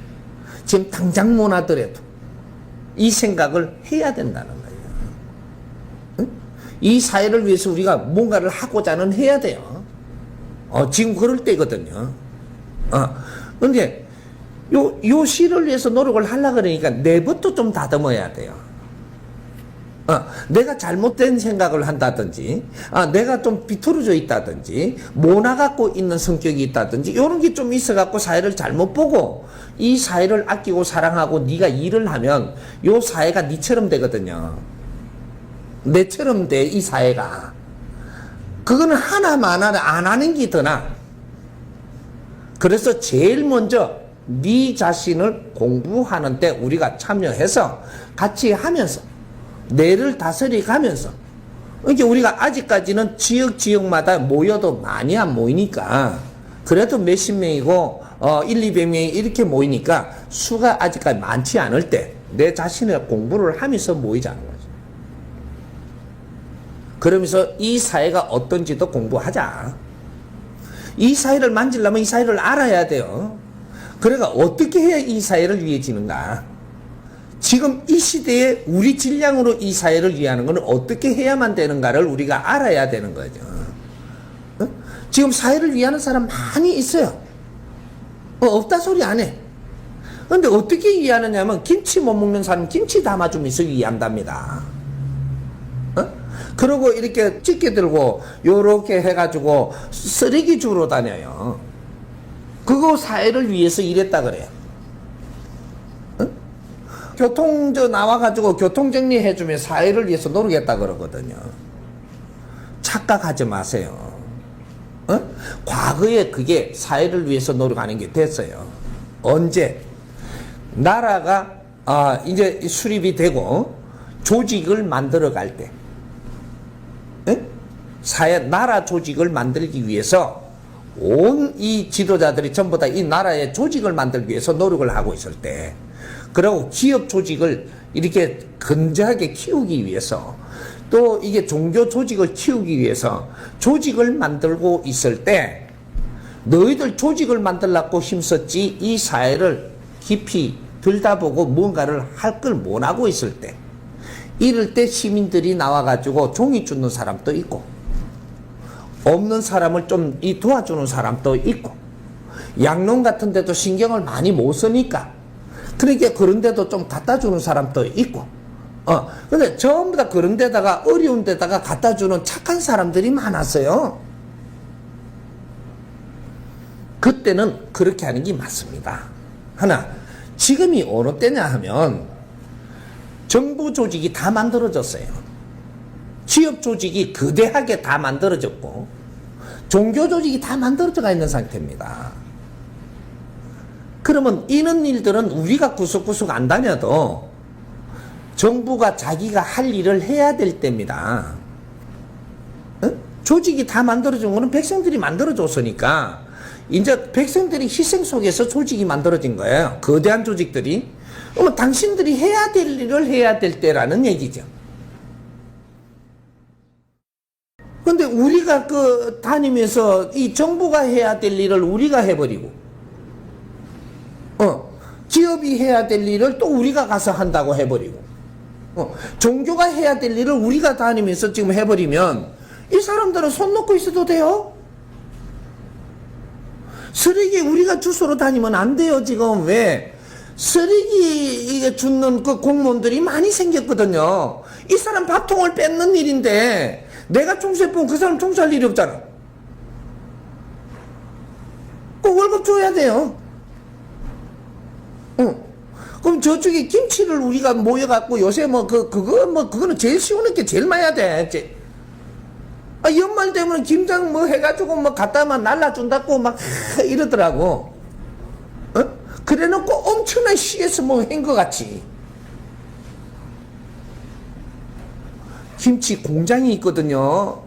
지금 당장 못 하더라도 이 생각을 해야 된다는 거예요. 응? 이 사회를 위해서 우리가 뭔가를 하고자는 해야 돼요. 지금 그럴 때거든요. 근데 요 시를 위해서 노력을 하려고 그러니까 내부터 좀 다듬어야 돼요. 내가 잘못된 생각을 한다든지, 내가 좀 비틀어져 있다든지, 모나갖고 있는 성격이 있다든지, 이런 게 좀 있어갖고 사회를 잘못 보고, 이 사회를 아끼고 사랑하고 네가 일을 하면, 요 사회가 니처럼 되거든요. 내처럼 돼, 이 사회가. 그거는 하나만 안 하는 게 더 나아. 그래서 제일 먼저, 네 자신을 공부하는데 우리가 참여해서 같이 하면서, 뇌를 다스리 가면서 이게 우리가 아직까지는 지역마다 모여도 많이 안 모이니까 그래도 몇십 명이고 1,200명이 이렇게 모이니까 수가 아직까지 많지 않을 때 내 자신의 공부를 하면서 모이자는 거죠. 그러면서 이 사회가 어떤지도 공부하자. 이 사회를 만지려면 이 사회를 알아야 돼요. 그러니까 어떻게 해야 이 사회를 위해지는가? 지금 이 시대에 우리 질량으로 이 사회를 위하는 것은 어떻게 해야만 되는가를 우리가 알아야 되는 거죠. 지금 사회를 위하는 사람 많이 있어요. 없다 소리 안 해. 근데 어떻게 위하느냐 하면 김치 못 먹는 사람 김치 담아주면서 위한답니다. 그러고 이렇게 찌개 들고 요렇게 해가지고 쓰레기 주러 다녀요. 그거 사회를 위해서 일했다 그래요. 교통저 나와가지고 교통정리 해주면 사회를 위해서 노력했다 그러거든요. 착각하지 마세요. 과거에 그게 사회를 위해서 노력하는 게 됐어요. 언제? 나라가 이제 수립이 되고 조직을 만들어 갈 때, 나라 조직을 만들기 위해서 온 이 지도자들이 전부 다 이 나라의 조직을 만들기 위해서 노력을 하고 있을 때, 그리고 기업 조직을 이렇게 건재하게 키우기 위해서, 또 이게 종교 조직을 키우기 위해서 조직을 만들고 있을 때, 너희들 조직을 만들려고 힘썼지 이 사회를 깊이 들여다보고 뭔가를 할 걸 못하고 있을 때, 이럴 때 시민들이 나와가지고 종이 줍는 사람도 있고, 없는 사람을 좀 도와주는 사람도 있고, 양농 같은 데도 신경을 많이 못 쓰니까 그러니까 그런 데도 좀 갖다 주는 사람도 있고, 근데 전부 다 그런 데다가 어려운 데다가 갖다 주는 착한 사람들이 많았어요. 그때는 그렇게 하는 게 맞습니다. 하나, 지금이 어느 때냐 하면 정부 조직이 다 만들어졌어요. 취업 조직이 거대하게 다 만들어졌고, 종교 조직이 다 만들어져 있는 상태입니다. 그러면 이런 일들은 우리가 구석구석 안 다녀도 정부가 자기가 할 일을 해야 될 때입니다. 조직이 다 만들어진 거는 백성들이 만들어줬으니까 이제 백성들이 희생 속에서 조직이 만들어진 거예요. 거대한 조직들이. 그러면 당신들이 해야 될 일을 해야 될 때라는 얘기죠. 근데 우리가 다니면서 이 정부가 해야 될 일을 우리가 해버리고, 기업이 해야 될 일을 또 우리가 가서 한다고 해버리고, 종교가 해야 될 일을 우리가 다니면서 지금 해버리면 이 사람들은 손 놓고 있어도 돼요? 쓰레기 우리가 주소로 다니면 안 돼요. 지금 왜? 쓰레기 이게 줍는 그 공무원들이 많이 생겼거든요. 이 사람 밥통을 뺏는 일인데 내가 총수해 보면 그 사람 총수할 일이 없잖아. 꼭 월급 줘야 돼요. 그럼 저쪽에 김치를 우리가 모여갖고 요새 그거는 제일 쉬우는 게 제일 많이 해야 돼. 연말 되면 김장 뭐 해가지고 뭐 갖다만 날라준다고 막 이러더라고. 그래 놓고 엄청난 시에서 뭐 한 것 같이. 김치 공장이 있거든요.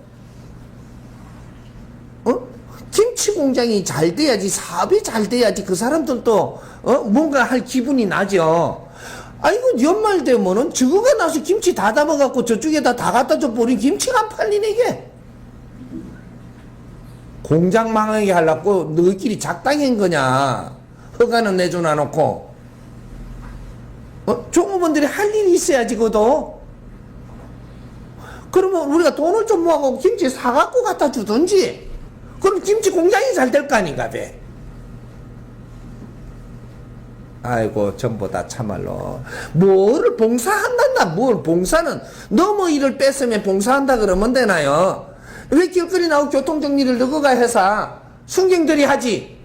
김치 공장이 잘 돼야지, 사업이 잘 돼야지 그 사람들도 뭔가 할 기분이 나죠. 아이고, 연말 되면은 저거가 나서 김치 다 담아갖고 저쪽에다 다 갖다 줘 버린 김치가 안 팔리네, 이게. 공장 망하게 하려고 너희끼리 작당한 거냐. 허가는 내줘놔 놓고. 종업원들이 할 일이 있어야지, 그것도. 그러면 우리가 돈을 좀 모아갖고 김치 사갖고 갖다 주든지. 그럼 김치 공장이 잘 될 거 아닌가, 배. 아이고, 전부 다 참말로. 뭐를 봉사한단다, 뭘 봉사는. 너무 일을 뺐으면 봉사한다 그러면 되나요? 왜 길거리 나오고 교통정리를 너가 해서 순경들이 하지?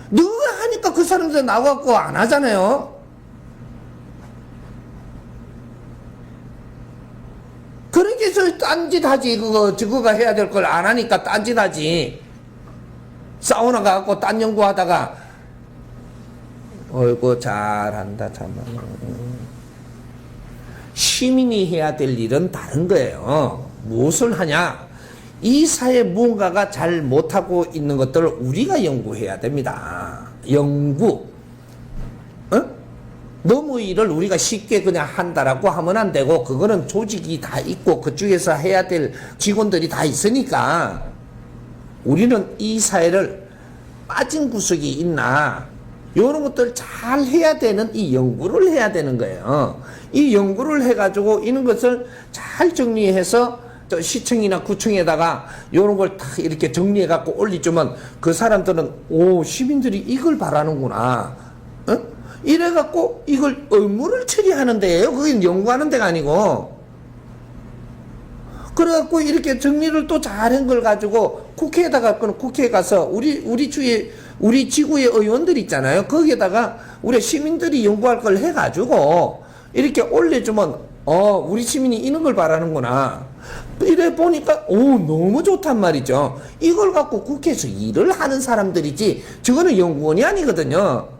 너가 하니까 그 사람들 나와갖고 안 하잖아요? 그러니까 저 딴짓 하지. 저거가 해야 될 걸 안 하니까 딴짓 하지. 사우나 가갖고 딴 연구하다가, 어이구, 잘한다, 참말로. 시민이 해야 될 일은 다른 거예요. 무엇을 하냐? 이 사회 무언가가 잘 못하고 있는 것들을 우리가 연구해야 됩니다. 연구. 너무 일을 우리가 쉽게 그냥 한다라고 하면 안 되고, 그거는 조직이 다 있고 그쪽에서 해야 될 직원들이 다 있으니까 우리는 이 사회를 빠진 구석이 있나, 이런 것들 잘 해야 되는 이 연구를 해야 되는 거예요. 이 연구를 해가지고 이런 것을 잘 정리해서 시청이나 구청에다가 이런 걸 다 이렇게 정리해갖고 올리주면 그 사람들은, 오, 시민들이 이걸 바라는구나. 이래갖고 이걸 업무를 처리하는 데예요. 그게 연구하는 데가 아니고. 그래갖고 이렇게 정리를 또 잘한 걸 가지고 국회에다가, 국회에 가서 우리 지구의 의원들 있잖아요. 거기에다가 우리 시민들이 연구할 걸 해가지고 이렇게 올려주면, 우리 시민이 이런 걸 바라는구나. 이래 보니까, 너무 좋단 말이죠. 이걸 갖고 국회에서 일을 하는 사람들이지, 저거는 연구원이 아니거든요.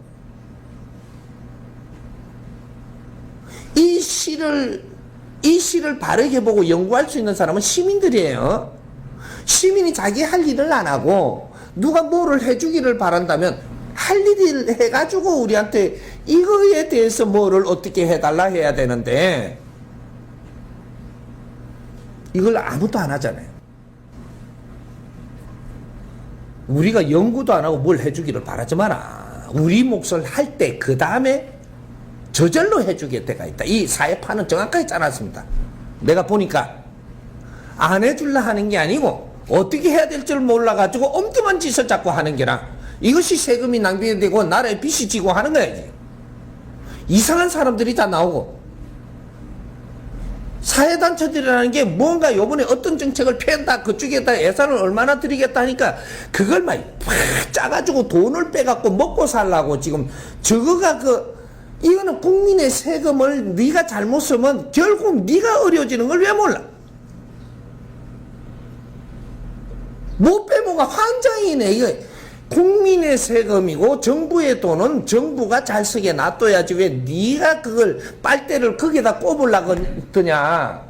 이 시를 바르게 보고 연구할 수 있는 사람은 시민들이에요. 시민이 자기 할 일을 안 하고 누가 뭐를 해주기를 바란다면 할 일을 해가지고 우리한테 이거에 대해서 뭐를 어떻게 해달라 해야 되는데, 이걸 아무도 안 하잖아요. 우리가 연구도 안 하고 뭘 해주기를 바라지 마라. 우리 몫을 할 때 그 다음에 저절로 해주게 때가 있다. 이 사회파는 정확하게 짜놨습니다. 내가 보니까 안 해줄라 하는 게 아니고 어떻게 해야 될 줄 몰라가지고 엉뚱한 짓을 자꾸 하는 게라, 이것이 세금이 낭비되고 나라에 빚이 지고 하는 거야지. 이상한 사람들이 다 나오고, 사회단체들이라는 게 뭔가 요번에 어떤 정책을 펴다 그쪽에다 예산을 얼마나 드리겠다 하니까 그걸 막 짜가지고 돈을 빼갖고 먹고 살라고 지금 저거가 이거는 국민의 세금을 네가 잘못 쓰면 결국 네가 어려워지는 걸 왜 몰라? 못 빼먹어 환장이네. 이거 국민의 세금이고 정부의 돈은 정부가 잘 쓰게 놔둬야지 왜 네가 그걸 빨대를 거기다 꼽으려고 드냐.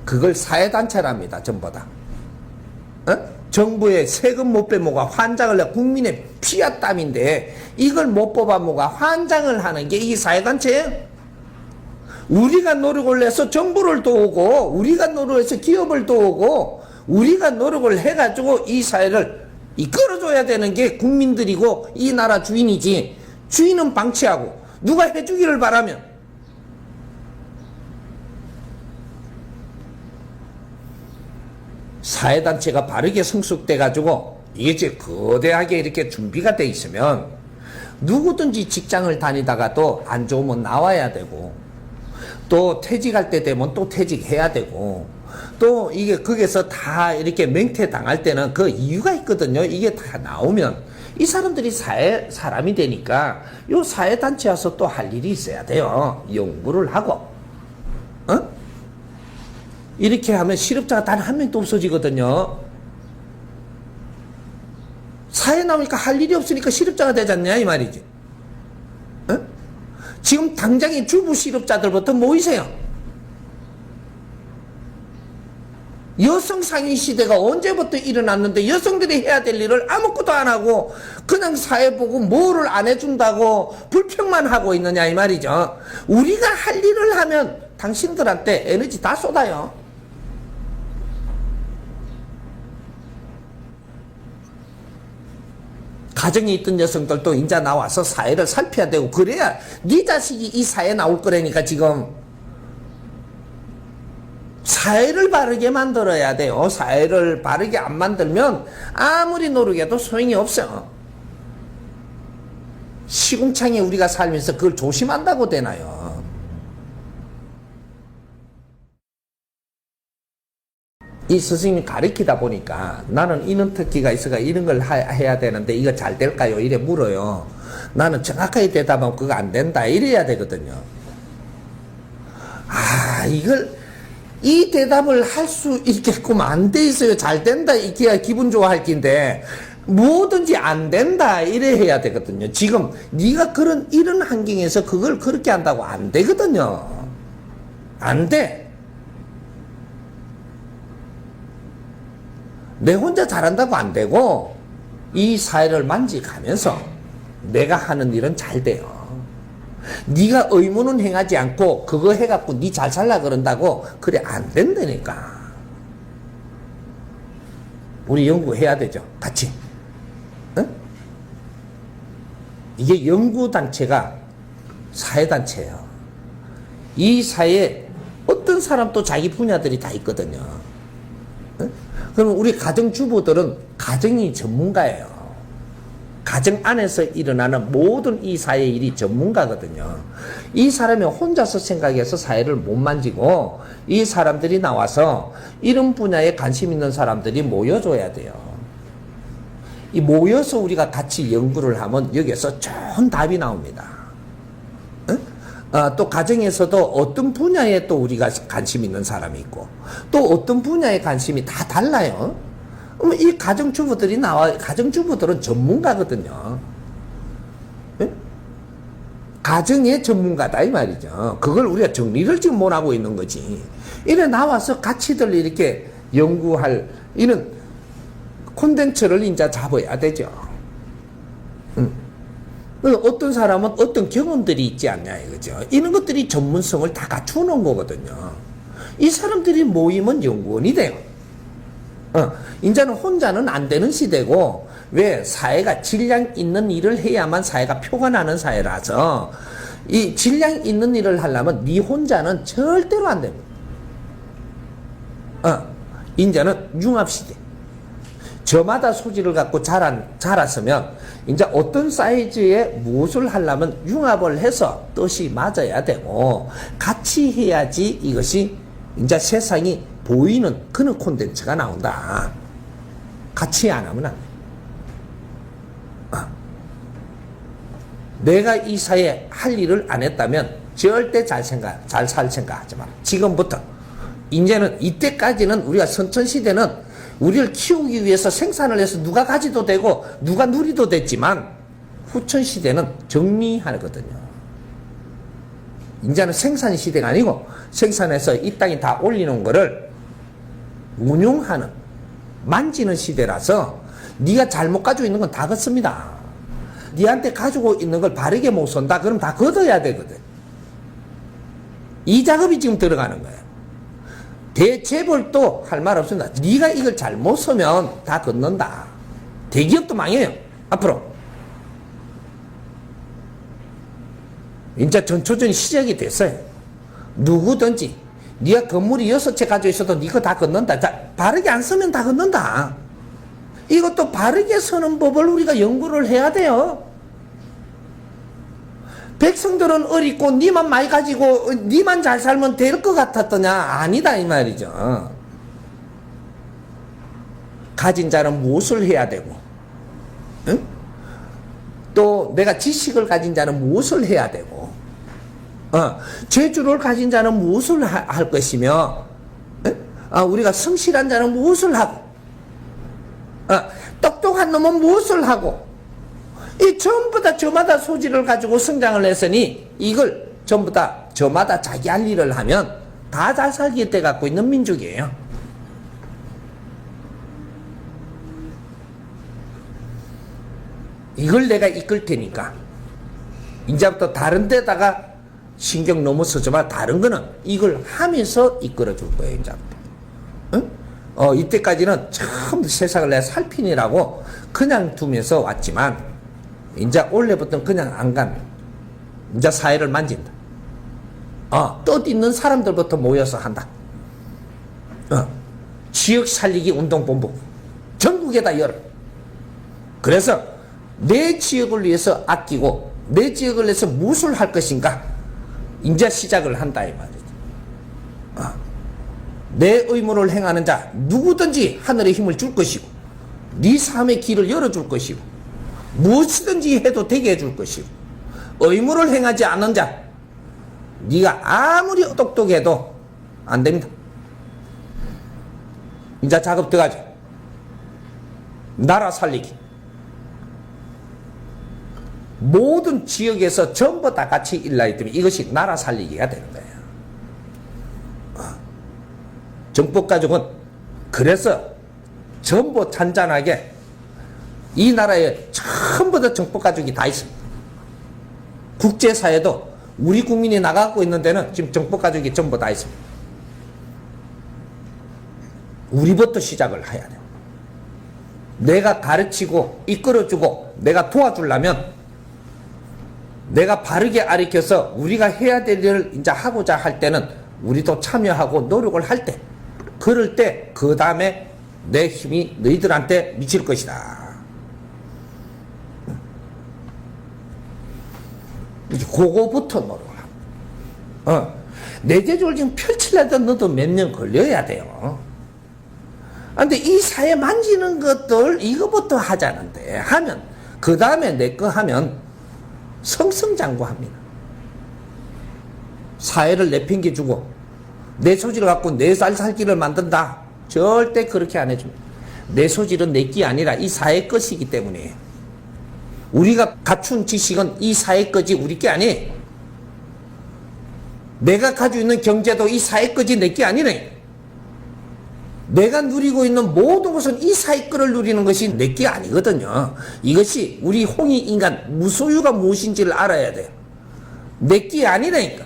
그걸 사회단체랍니다. 전부 다. 정부의 세금 못 빼먹어 환장을 내, 국민의 피와 땀인데 이걸 못 뽑아먹어 환장을 하는 게 이 사회단체예요. 우리가 노력을 해서 정부를 도우고, 우리가 노력해서 기업을 도우고, 우리가 노력을 해가지고 이 사회를 이끌어줘야 되는 게 국민들이고 이 나라 주인이지, 주인은 방치하고 누가 해주기를 바라면 사회단체가 바르게 성숙돼가지고 이게 이제 거대하게 이렇게 준비가 돼 있으면 누구든지 직장을 다니다가도 안 좋으면 나와야 되고, 또 퇴직할 때 되면 또 퇴직해야 되고, 또 이게 거기서 다 이렇게 맹퇴 당할 때는 그 이유가 있거든요. 이게 다 나오면 이 사람들이 사람이 되니까 요 사회단체 와서 또 할 일이 있어야 돼요. 연구를 하고, 이렇게 하면 실업자가 단 한 명도 없어지거든요. 사회 나오니까 할 일이 없으니까 실업자가 되지 않냐 이 말이지. 어? 지금 당장의 주부 실업자들부터 모이세요. 여성 상위 시대가 언제부터 일어났는데 여성들이 해야 될 일을 아무것도 안 하고 그냥 사회 보고 뭐를 안 해준다고 불평만 하고 있느냐 이 말이죠. 우리가 할 일을 하면 당신들한테 에너지 다 쏟아요. 가정에 있던 여성들도 이제 나와서 사회를 살펴야 되고 그래야 네 자식이 이 사회에 나올 거라니까. 지금 사회를 바르게 만들어야 돼요. 사회를 바르게 안 만들면 아무리 노력해도 소용이 없어요. 시궁창에 우리가 살면서 그걸 조심한다고 되나요? 이 스승님이 가르치다 보니까 나는 이런 특기가 있어가 이런 걸 해야 되는데 이거 잘 될까요? 이래 물어요. 나는 정확하게 대답하면 그거 안 된다 이래야 되거든요. 이 대답을 할 수 있게끔 안 돼 있어요. 잘 된다 이렇게 기분 좋아할 긴데 뭐든지 안 된다 이래 해야 되거든요. 지금 네가 이런 환경에서 그걸 그렇게 한다고 안 되거든요. 안 돼. 내 혼자 잘한다고 안 되고 이 사회를 만지가면서 내가 하는 일은 잘 돼요. 네가 의무는 행하지 않고 그거 해갖고 네 잘 살라 그런다고 그래 안 된다니까. 우리 연구해야 되죠. 같이. 응? 이게 연구단체가 사회단체예요. 이 사회에 어떤 사람도 자기 분야들이 다 있거든요. 응? 그럼 우리 가정주부들은 가정이 전문가예요. 가정 안에서 일어나는 모든 이 사회 일이 전문가거든요. 이 사람이 혼자서 생각해서 사회를 못 만지고 이 사람들이 나와서 이런 분야에 관심 있는 사람들이 모여줘야 돼요. 이 모여서 우리가 같이 연구를 하면 여기에서 좋은 답이 나옵니다. 또 가정에서도 어떤 분야에 또 우리가 관심 있는 사람이 있고 또 어떤 분야에 관심이 다 달라요. 이 가정주부들이 가정주부들은 전문가거든요. 네? 가정의 전문가다 이 말이죠. 그걸 우리가 정리를 지금 못하고 있는 거지. 이래 나와서 같이들 이렇게 연구할 이런 콘텐츠를 이제 잡아야 되죠. 어떤 사람은 어떤 경험들이 있지 않냐 이거죠. 이런 것들이 전문성을 다 갖추는 거거든요. 이 사람들이 모이면 연구원이 돼요. 이제는 혼자는 안 되는 시대고, 왜? 사회가 질량 있는 일을 해야만 사회가 표가 나는 사회라서, 이 질량 있는 일을 하려면 네 혼자는 절대로 안 됩니다. 이제는 융합시대. 저마다 소질을 갖고 자랐으면, 이제 어떤 사이즈의 무엇을 하려면 융합을 해서 뜻이 맞아야 되고, 같이 해야지 이것이 이제 세상이 보이는 그런 콘텐츠가 나온다. 같이 안 하면 안 돼. 내가 이 사회에 할 일을 안 했다면 절대 잘 살 생각하지 마. 지금부터. 이제는 이때까지는 우리가 선천시대는 우리를 키우기 위해서 생산을 해서 누가 가지도 되고 누가 누리도 됐지만 후천시대는 정리하거든요. 이제는 생산시대가 아니고 생산해서 이 땅에 다 올리는 거를 운용하는 만지는 시대라서 네가 잘못 가지고 있는 건 다 걷습니다. 네한테 가지고 있는 걸 바르게 못 쓴다 그럼 다 걷어야 되거든. 이 작업이 지금 들어가는 거예요. 대재벌도 할 말 없습니다. 네가 이걸 잘못 쓰면 다 걷는다. 대기업도 망해요. 앞으로 이제 전초전이 시작이 됐어요. 누구든지 네가 건물이 6채 가지고 있어도 네가 다 걷는다. 자, 바르게 안 쓰면 다 걷는다. 이것도 바르게 쓰는 법을 우리가 연구를 해야 돼요. 백성들은 어리고 니만 많이 가지고 니만 잘 살면 될 것 같았더냐? 아니다 이 말이죠. 가진 자는 무엇을 해야 되고, 응? 또 내가 지식을 가진 자는 무엇을 해야 되고, 재주를 가진 자는 무엇을 할 것이며, 우리가 성실한 자는 무엇을 하고, 똑똑한 놈은 무엇을 하고, 이 전부 다 저마다 소질을 가지고 성장을 했으니 이걸 전부 다 저마다 자기 할 일을 하면 다 잘 살게 돼 갖고 있는 민족이에요. 이걸 내가 이끌 테니까 이제부터 다른 데다가 신경 너무 쓰지 마. 다른 거는 이걸 하면서 이끌어 줄 거예요. 이제부터. 응? 이때까지는 처음 세상을 내가 살피느라고 그냥 두면서 왔지만 이제 원래부터는 그냥 안 갑니다. 이제 사회를 만진다. 뜻 있는 사람들부터 모여서 한다. 지역 살리기 운동본부 전국에다 열어. 그래서 내 지역을 위해서 아끼고 내 지역을 위해서 무엇을 할 것인가 이제 시작을 한다 이 말이죠. 내 의무를 행하는 자 누구든지 하늘의 힘을 줄 것이고 네 삶의 길을 열어줄 것이고 무엇이든지 해도 되게 해줄 것이고 의무를 행하지 않는 자 네가 아무리 똑똑해도 안 됩니다. 이제 작업 들어가죠. 나라 살리기. 모든 지역에서 전부 다 같이 일나기 때문에 이것이 나라 살리기가 되는 거예요. 정법가족은 그래서 전부 잔잔하게 이 나라에 전부 다 정법가족이 다 있습니다. 국제사회도 우리 국민이 나가고 있는 데는 지금 정법가족이 전부 다 있습니다. 우리부터 시작을 해야 돼요. 내가 가르치고 이끌어주고 내가 도와주려면 내가 바르게 가르쳐서 우리가 해야 될 일을 이제 하고자 할 때는 우리도 참여하고 노력을 할 때, 그럴 때 그 다음에 내 힘이 너희들한테 미칠 것이다. 그거부터 노력을 하고. 내재적으로 지금 펼치려도 너도 몇 년 걸려야 돼요. 근데 이 사회 만지는 것들 이거부터 하자는데 하면 그 다음에 내 거 하면 성승장구합니다. 사회를 내팽개주고 내 소질을 갖고 내 살기를 만든다. 절대 그렇게 안 해줍니다. 내 소질은 내 게 아니라 이 사회 것이기 때문에 우리가 갖춘 지식은 이 사회 것이 우리 게 아니에요. 내가 가지고 있는 경제도 이 사회 것이 내 게 아니네. 내가 누리고 있는 모든 것은 이 사회 것을 누리는 것이 내 게 아니거든요. 이것이 우리 홍익 인간 무소유가 무엇인지를 알아야 돼요. 내 게 아니라니까.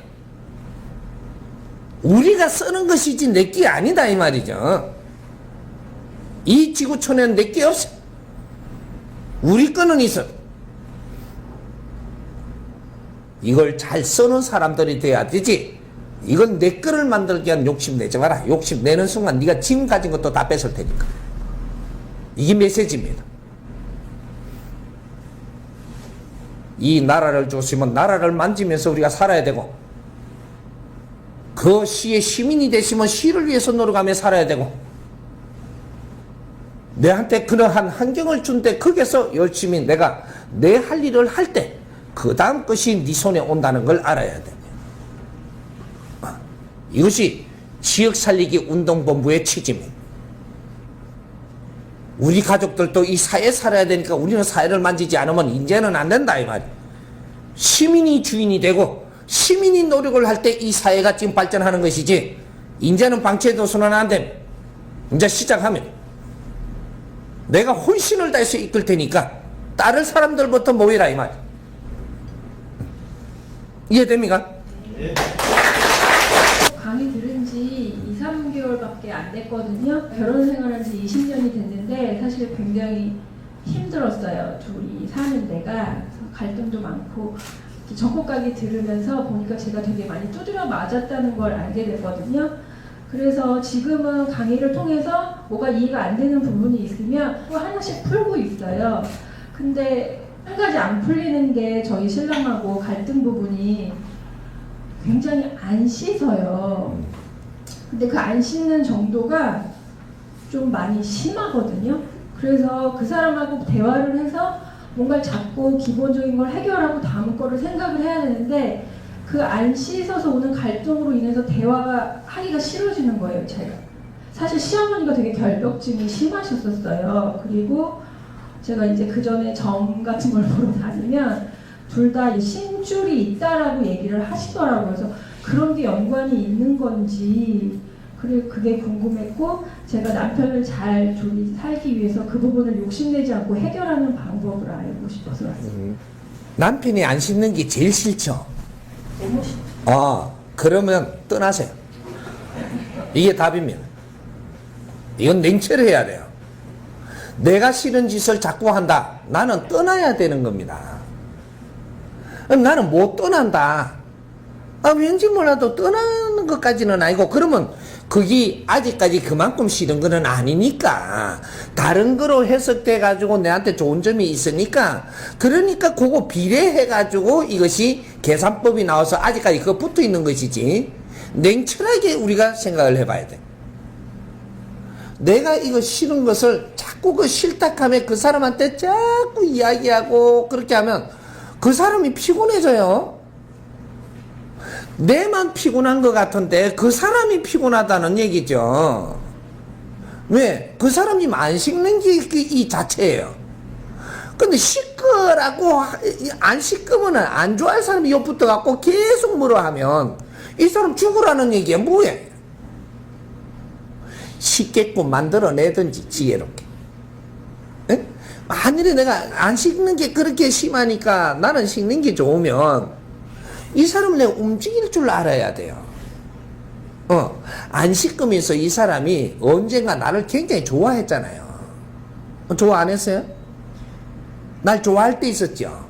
우리가 쓰는 것이지 내 게 아니다 이 말이죠. 이 지구촌에는 내 게 없어. 우리 거는 있어. 이걸 잘 쓰는 사람들이 돼야 되지. 이건 내 거를 만들기 위한 욕심 내지 마라. 욕심 내는 순간 네가 지금 가진 것도 다 뺏을 테니까. 이게 메시지입니다. 이 나라를 주시면 나라를 만지면서 우리가 살아야 되고 그 시의 시민이 되시면 시를 위해서 노력하며 살아야 되고 내한테 그러한 환경을 준데 거기서 열심히 내가 내 할 일을 할 때 그 다음 것이 네 손에 온다는 걸 알아야 돼. 이것이 지역 살리기 운동본부의 취지입니다. 우리 가족들도 이 사회에 살아야 되니까 우리는 사회를 만지지 않으면 이제는 안 된다 이 말이야. 시민이 주인이 되고 시민이 노력을 할 때 이 사회가 지금 발전하는 것이지 이제는 방치해둬서는 안 됩니다. 이제 시작하면 내가 혼신을 다해서 이끌 테니까 따를 사람들부터 모이라 이 말이야. 이해됩니까? 네. 강의 들은 지 2, 3개월밖에 안 됐거든요. 결혼 생활한 지 20년이 됐는데 사실 굉장히 힘들었어요. 둘이 사는 데가 갈등도 많고 정법 강의 들으면서 보니까 제가 되게 많이 두드려 맞았다는 걸 알게 됐거든요. 그래서 지금은 강의를 통해서 뭐가 이해가 안 되는 부분이 있으면 또 하나씩 풀고 있어요. 근데 한 가지 안 풀리는 게 저희 신랑하고 갈등 부분이 굉장히 안 씻어요. 근데 그 안 씻는 정도가 좀 많이 심하거든요. 그래서 그 사람하고 대화를 해서 뭔가를 잡고 기본적인 걸 해결하고 다음 거를 생각을 해야 되는데 그 안 씻어서 오는 갈등으로 인해서 대화가 하기가 싫어지는 거예요, 제가. 사실 시어머니가 되게 결벽증이 심하셨었어요. 그리고 제가 이제 그 전에 점 같은 걸 보러 다니면 둘 다 신줄이 있다라고 얘기를 하시더라고요. 그래서 그런 게 연관이 있는 건지 그리고 그게 궁금했고 제가 남편을 잘 조리 살기 위해서 그 부분을 욕심내지 않고 해결하는 방법을 알고 싶어서 왔어요. 남편이 안 씻는 게 제일 싫죠. 너무 싫죠. 그러면 떠나세요. 이게 답입니다. 이건 냉철해야 돼요. 내가 싫은 짓을 자꾸 한다. 나는 떠나야 되는 겁니다. 나는 못 떠난다. 왠지 몰라도 떠나는 것까지는 아니고, 그러면 그게 아직까지 그만큼 싫은 거는 아니니까 다른 거로 해석돼 가지고 내한테 좋은 점이 있으니까, 그러니까 그거 비례해 가지고 이것이 계산법이 나와서 아직까지 그거 붙어 있는 것이지. 냉철하게 우리가 생각을 해봐야 돼. 내가 이거 싫은 것을 자꾸 그 싫다함에 그 사람한테 자꾸 이야기하고 그렇게 하면 그 사람이 피곤해져요. 내만 피곤한 것 같은데 그 사람이 피곤하다는 얘기죠. 왜? 그 사람이 안 씻는 게 이 자체예요. 근데 씻으라고 안 씻으면 안 좋아할 사람이 옆붙어 갖고 계속 뭐라 하면 이 사람 죽으라는 얘기야. 뭐해? 씻게끔 만들어내든지 지혜롭게. 에? 만일에 내가 안 씻는 게 그렇게 심하니까 나는 씻는 게 좋으면 이 사람을 내가 움직일 줄 알아야 돼요. 안 씻으면서 이 사람이 언젠가 나를 굉장히 좋아했잖아요. 좋아 안 했어요? 날 좋아할 때 있었죠.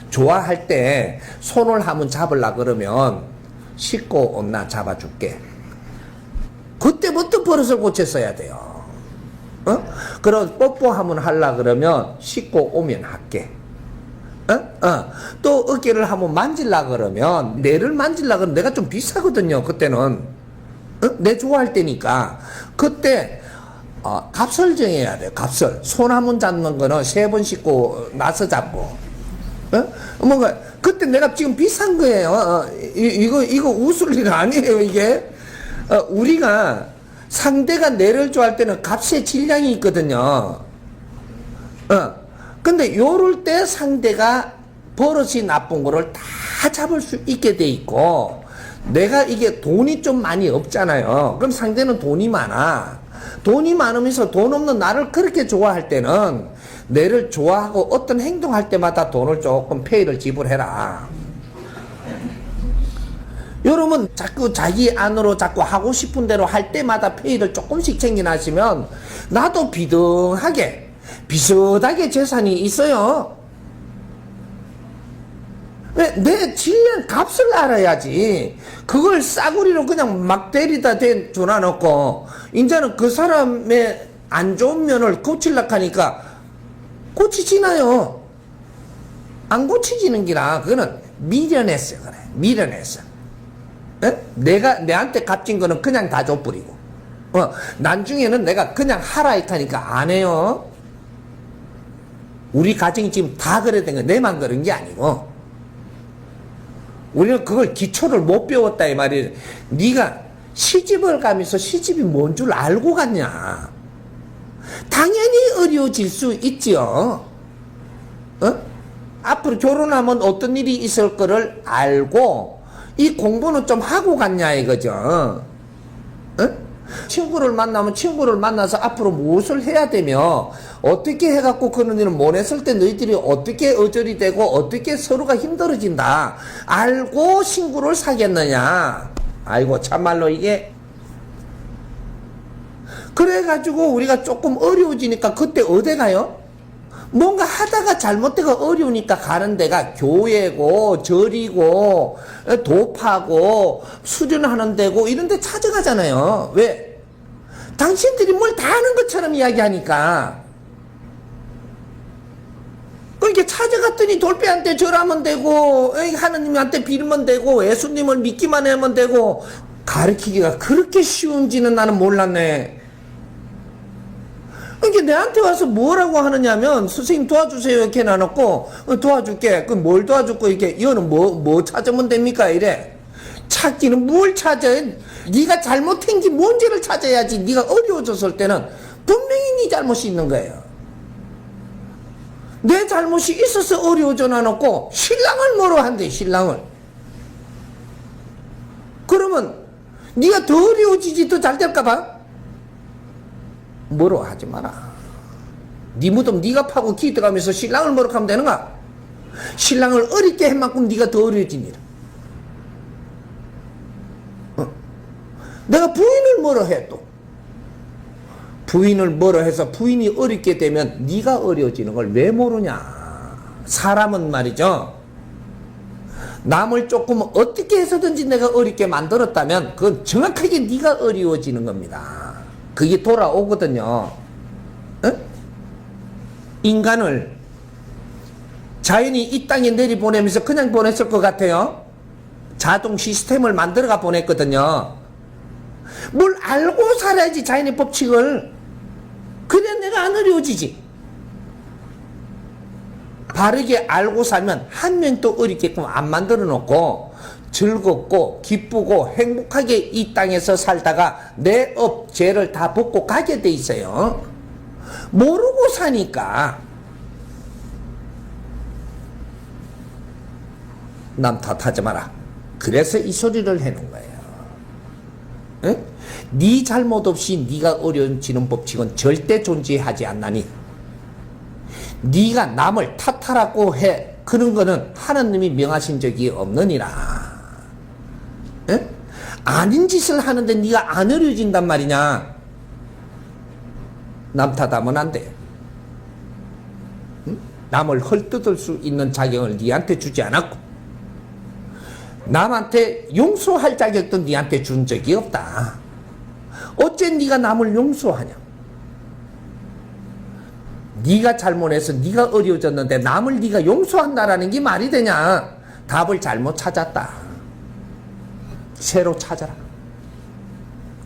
좋아할 때 손을 한번 잡으려 그러면 씻고 온나 잡아줄게. 그때부터 버릇을 고쳤어야 돼요. 그럼 뽀뽀 한번 하려 그러면 씻고 오면 할게. 또 어깨를 한번 만질라 그러면, 뇌를 만질라 그러면 내가 좀 비싸거든요. 그때는 내 좋아할 때니까 그때 값을 정해야 돼요. 값을. 손 한번 잡는 거는 3번 씻고 나서 잡고. 뭔가 그때 내가 지금 비싼 거예요. 이거 웃을 일 아니에요. 이게 우리가 상대가 내를 좋아할 때는 값의 질량이 있거든요. 근데 요럴 때 상대가 버릇이 나쁜 거를 다 잡을 수 있게 돼 있고, 내가 이게 돈이 좀 많이 없잖아요. 그럼 상대는 돈이 많아. 돈이 많으면서 돈 없는 나를 그렇게 좋아할 때는 내를 좋아하고 어떤 행동할 때마다 돈을 조금 페이를 지불해라. 여러분 자꾸 자기 안으로 자꾸 하고 싶은 대로 할 때마다 페이를 조금씩 챙겨나시면 나도 비등하게 비슷하게 재산이 있어요. 왜? 내 질량 값을 알아야지. 그걸 싸구리로 그냥 막 때리다 줘놔놓고 이제는 그 사람의 안 좋은 면을 고치려고 하니까 고치지나요? 안 고치지는 기라. 그거는 미련했어. 그래, 미련했어. 내가 내한테 값진 거는 그냥 다 줘버리고, 나중에는 내가 그냥 하라 하니까 안 해요. 우리 가정이 지금 다 그래 된 거 내만 그런 게 아니고, 우리는 그걸 기초를 못 배웠다 이 말이에요. 네가 시집을 가면서 시집이 뭔 줄 알고 갔냐? 당연히 어려워질 수 있죠. 앞으로 결혼하면 어떤 일이 있을 거를 알고 이 공부는 좀 하고 갔냐 이거죠. 친구를 만나면 친구를 만나서 앞으로 무엇을 해야 되며 어떻게 해갖고 그런 일을 못 했을 때 너희들이 어떻게 어절이 되고 어떻게 서로가 힘들어진다 알고 친구를 사귀었느냐. 아이고 참말로 이게 그래가지고 우리가 조금 어려워지니까 그때 어디 가요? 뭔가 하다가 잘못되고 어려우니까 가는 데가 교회고 절이고 도파고 수련하는 데고 이런 데 찾아가잖아요. 왜? 당신들이 뭘 다 아는 것처럼 이야기하니까. 그렇게 찾아갔더니 돌배한테 절하면 되고 하느님한테 빌면 되고 예수님을 믿기만 하면 되고, 가르치기가 그렇게 쉬운지는 나는 몰랐네. 이게 내한테 와서 뭐라고 하느냐면, 선생님 도와주세요 이렇게 해놔놓고 도와줄게. 그럼 뭘 도와줄거 이렇게 이거는 뭐 찾으면 됩니까 이래. 찾기는 뭘 찾아? 네가 잘못한 게 뭔지를 찾아야지. 네가 어려워졌을 때는 분명히 네 잘못이 있는 거예요. 내 잘못이 있어서 어려워져 놔놓고 신랑을 뭐로 한대, 신랑을. 그러면 네가 더 어려워지지, 더 잘 될까 봐? 뭐로 하지 마라. 네 무덤 네가 파고 기 들어가면서 신랑을 뭐로 하면 되는가? 신랑을 어렵게 한 만큼 네가 더 어려워지니라. 내가 부인을 뭐로 해 또? 부인을 뭐로 해서 부인이 어렵게 되면 네가 어려워지는 걸 왜 모르냐? 사람은 말이죠. 남을 조금 어떻게 해서든지 내가 어렵게 만들었다면 그건 정확하게 네가 어려워지는 겁니다. 그게 돌아오거든요. 응? 인간을 자연이 이 땅에 내리보내면서 그냥 보냈을 것 같아요. 자동 시스템을 만들어가 보냈거든요. 뭘 알고 살아야지, 자연의 법칙을. 그래 내가 안 어려워지지. 바르게 알고 살면 한 명도 어렵게끔 안 만들어 놓고 즐겁고 기쁘고 행복하게 이 땅에서 살다가 내 업, 죄를 다 벗고 가게 돼 있어요. 모르고 사니까 남 탓하지 마라. 그래서 이 소리를 해놓은 거예요. 응? 네 잘못 없이 네가 어려워지는 법칙은 절대 존재하지 않나니, 네가 남을 탓하라고 해 그런 거는 하나님이 명하신 적이 없느니라. 응? 아닌 짓을 하는데 네가 안 어려워진단 말이냐? 남 탓하면 안 돼. 응? 남을 헐뜯을 수 있는 자격을 네한테 주지 않았고 남한테 용서할 자격도 네한테 준 적이 없다. 어째 네가 남을 용서하냐? 네가 잘못해서 네가 어려워졌는데 남을 네가 용서한다라는 게 말이 되냐? 답을 잘못 찾았다. 새로 찾아라.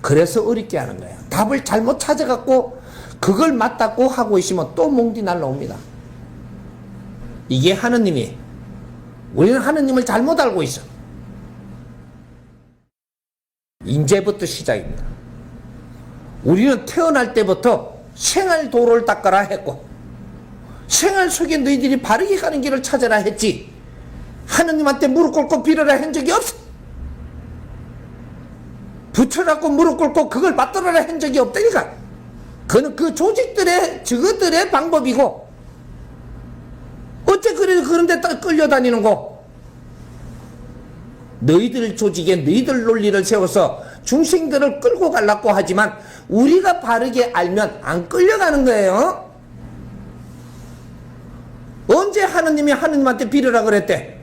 그래서 어렵게 하는 거야. 답을 잘못 찾아갖고 그걸 맞다고 하고 있으면 또 몽디 날라옵니다. 이게 하느님이, 우리는 하느님을 잘못 알고 있어. 이제부터 시작입니다. 우리는 태어날 때부터 생활도를 닦아라 했고 생활 속에 너희들이 바르게 가는 길을 찾아라 했지, 하느님한테 무릎 꿇고 빌어라 한 적이 없어. 붙여갖고 무릎 꿇고 그걸 받들어라 한 적이 없다니까. 그는 그 조직들의 저것들의 방법이고 어째 그래 그런데 끌려다니는 거? 너희들 조직에 너희들 논리를 세워서 중생들을 끌고 가려고 하지만 우리가 바르게 알면 안 끌려가는 거예요. 언제 하느님이 하느님한테 빌으라 그랬대?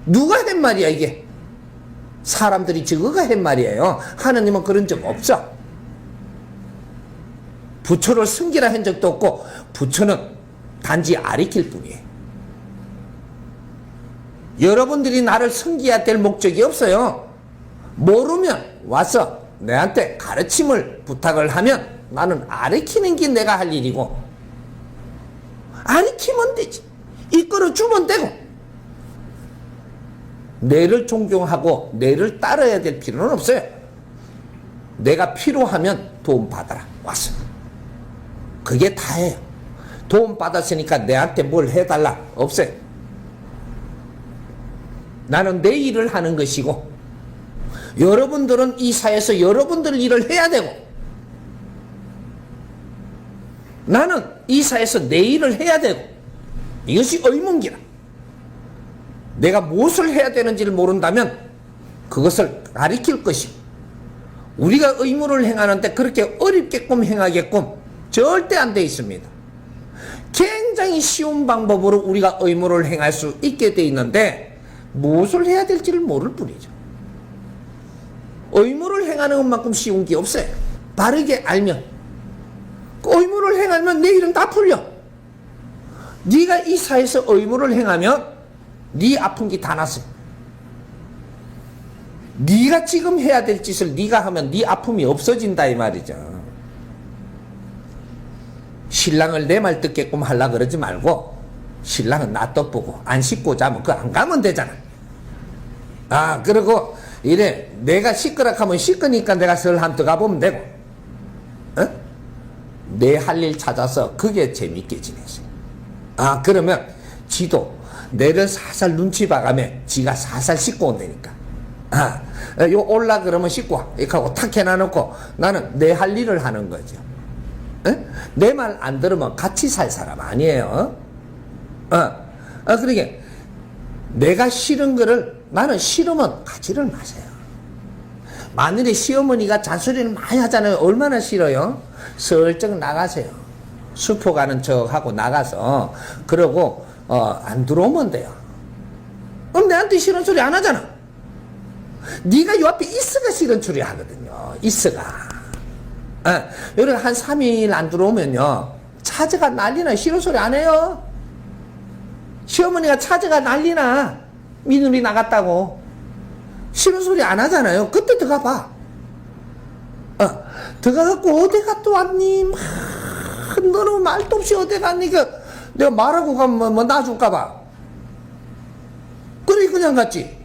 누가 한 말이야 이게? 사람들이 저거가 한 말이에요. 하느님은 그런 적 없어. 부처를 섬기라 한 적도 없고 부처는 단지 아리킬 뿐이에요. 여러분들이 나를 섬겨야 될 목적이 없어요. 모르면 와서 내한테 가르침을 부탁을 하면 나는 아리키는 게 내가 할 일이고, 아리키면 되지. 이끌어 주면 되고, 내를 존경하고 내를 따라야 될 필요는 없어요. 내가 필요하면 도움 받아라 와서. 그게 다예요. 도움 받았으니까 내한테 뭘 해달라 없어요. 나는 내 일을 하는 것이고 여러분들은 이 사회에서 여러분들 일을 해야 되고 나는 이 사회에서 내 일을 해야 되고, 이것이 의문기라. 내가 무엇을 해야 되는지를 모른다면 그것을 가리킬 것이고, 우리가 의무를 행하는데 그렇게 어렵게끔 행하게끔 절대 안 돼 있습니다. 굉장히 쉬운 방법으로 우리가 의무를 행할 수 있게 돼 있는데 무엇을 해야 될지를 모를 뿐이죠. 의무를 행하는 것만큼 쉬운 게 없어요. 바르게 알면. 의무를 행하면 내 일은 다 풀려. 네가 이 사회에서 의무를 행하면 네 아픈 게 다 났어. 네가 지금 해야 될 짓을 네가 하면 네 아픔이 없어진다 이 말이죠. 신랑을 내 말 듣게끔 하려고 그러지 말고 신랑은 나 떡보고 안 씻고 자면 그거 안 가면 되잖아. 그리고 이래 내가 시끄럽하면 시끄니까 내가 설한 들어가보면 되고, 내 할 일 찾아서 그게 재밌게 지냈어요. 그러면 지도 내를 살살 눈치 봐가며 지가 살살 씻고 온다니까. 요 올라 그러면 씻고 와. 이렇게 하고 탁 해놔놓고 나는 내 할 일을 하는 거죠. 내 말 안 들으면 같이 살 사람 아니에요. 그러니까 내가 싫은 거를 나는 싫으면 가지를 마세요. 만일에 시어머니가 잔소리를 많이 하잖아요. 얼마나 싫어요? 슬쩍 나가세요. 수포 가는 척하고 나가서 그러고 안 들어오면 돼요. 그럼 내한테 싫은 소리 안 하잖아. 네가 요 앞에 있어가 싫은 소리 하거든요. 있어가. 요런 한 3일 안 들어오면요 차제가 난리나. 싫은 소리 안 해요. 시어머니가 차제가 난리나. 며느리 나갔다고 싫은 소리 안 하잖아요. 그때 들어가 봐. 들어가갖고 어디 갔다 왔니? 너는 말도 없이 어디 갔니? 내가 말하고 가면 뭐 놔줄까봐. 그래 그냥 갔지.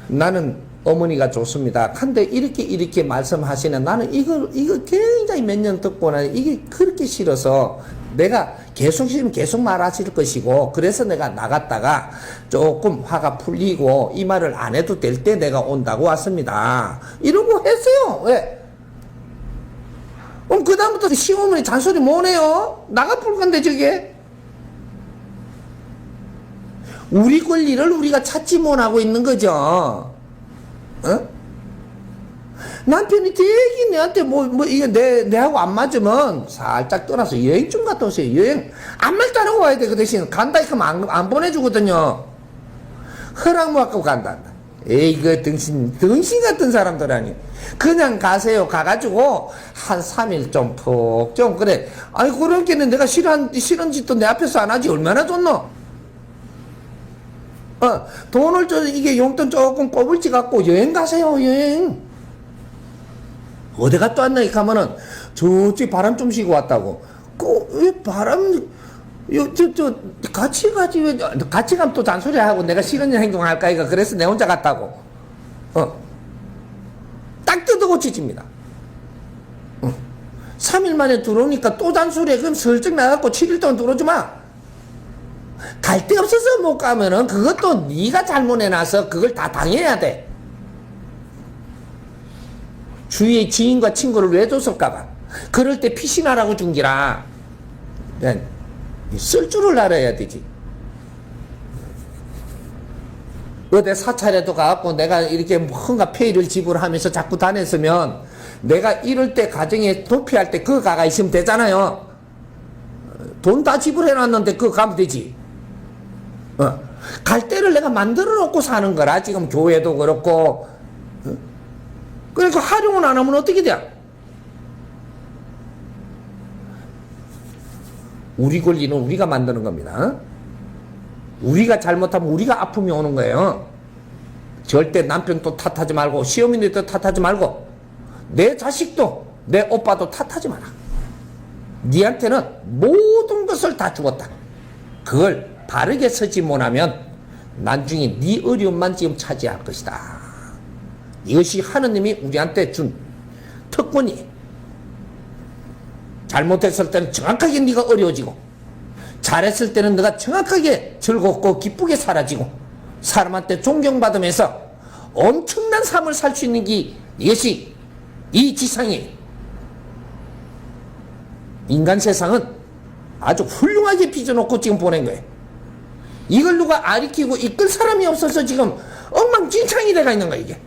나는 어머니가 좋습니다. 근데 이렇게 말씀하시는 나는 이거 굉장히 몇 년 듣고 나니 이게 그렇게 싫어서 내가 계속 싫으면 계속 말하실 것이고, 그래서 내가 나갔다가 조금 화가 풀리고 이 말을 안 해도 될 때 내가 온다고 왔습니다. 이러고 했어요. 왜? 그럼 그다음부터 시어머니 잔소리 뭐네요? 나가 풀 건데 저게. 우리 권리를 우리가 찾지 못하고 있는 거죠. 남편이 되게 내한테 이게 내하고 안 맞으면 살짝 떠나서 여행 좀 갔다 오세요. 여행. 아무 말도 안 하고 와야 돼. 그 대신 간다 하면 안 보내주거든요. 허락 못 갖고 간다. 에이, 등신 같은 사람들 아니. 그냥 가세요. 가가지고 한 3일 좀 푹 좀 그래. 아이, 그렇게는 내가 싫은 짓도 내 앞에서 안 하지. 얼마나 좋노? 돈을 이게 용돈 조금 꼬불지 갖고 여행 가세요. 여행. 어디 갔다 왔나? 이렇게 하면은 저쪽 바람 좀 쉬고 왔다고. 왜 바람, 같이 가지. 왜 같이 가면 또 잔소리 하고 내가 싫은 행동 할까? 이거 그래서 내 혼자 갔다고. 딱 뜯어 고치집니다. 3일 만에 들어오니까 또 잔소리해. 그럼 슬쩍 나가고 7일 동안 들어오지 마. 갈 데 없어서 못 가면은 그것도 네가 잘못해놔서 그걸 다 당해야 돼. 주위의 지인과 친구를 왜 줬을까봐. 그럴 때 피신하라고 준 기라. 쓸 줄을 알아야 되지. 어디 사찰에도 가갖고 내가 이렇게 뭔가 페이를 지불하면서 자꾸 다녔으면 내가 이럴 때 가정에 도피할 때 그거 가가 있으면 되잖아요. 돈 다 지불해놨는데 그거 가면 되지. 갈 데를 내가 만들어 놓고 사는 거라. 지금 교회도 그렇고. 그러니까 활용을 안 하면 어떻게 돼? 우리 권리는 우리가 만드는 겁니다. 우리가 잘못하면 우리가 아픔이 오는 거예요. 절대 남편도 탓하지 말고 시어머니도 탓하지 말고 내 자식도 내 오빠도 탓하지 마라. 니한테는 모든 것을 다 주었다. 그걸 바르게 서지 못하면 나중에 네 어려움만 지금 차지할 것이다. 이것이 하느님이 우리한테 준 특권이. 잘못했을 때는 정확하게 네가 어려워지고, 잘했을 때는 네가 정확하게 즐겁고 기쁘게 사라지고, 사람한테 존경받으면서 엄청난 삶을 살 수 있는 게 이것이 이 지상이. 인간 세상은 아주 훌륭하게 빚어놓고 지금 보낸 거예요. 이걸 누가 아리키고 이끌 사람이 없어서 지금 엉망진창이 돼가 있는 거야. 이게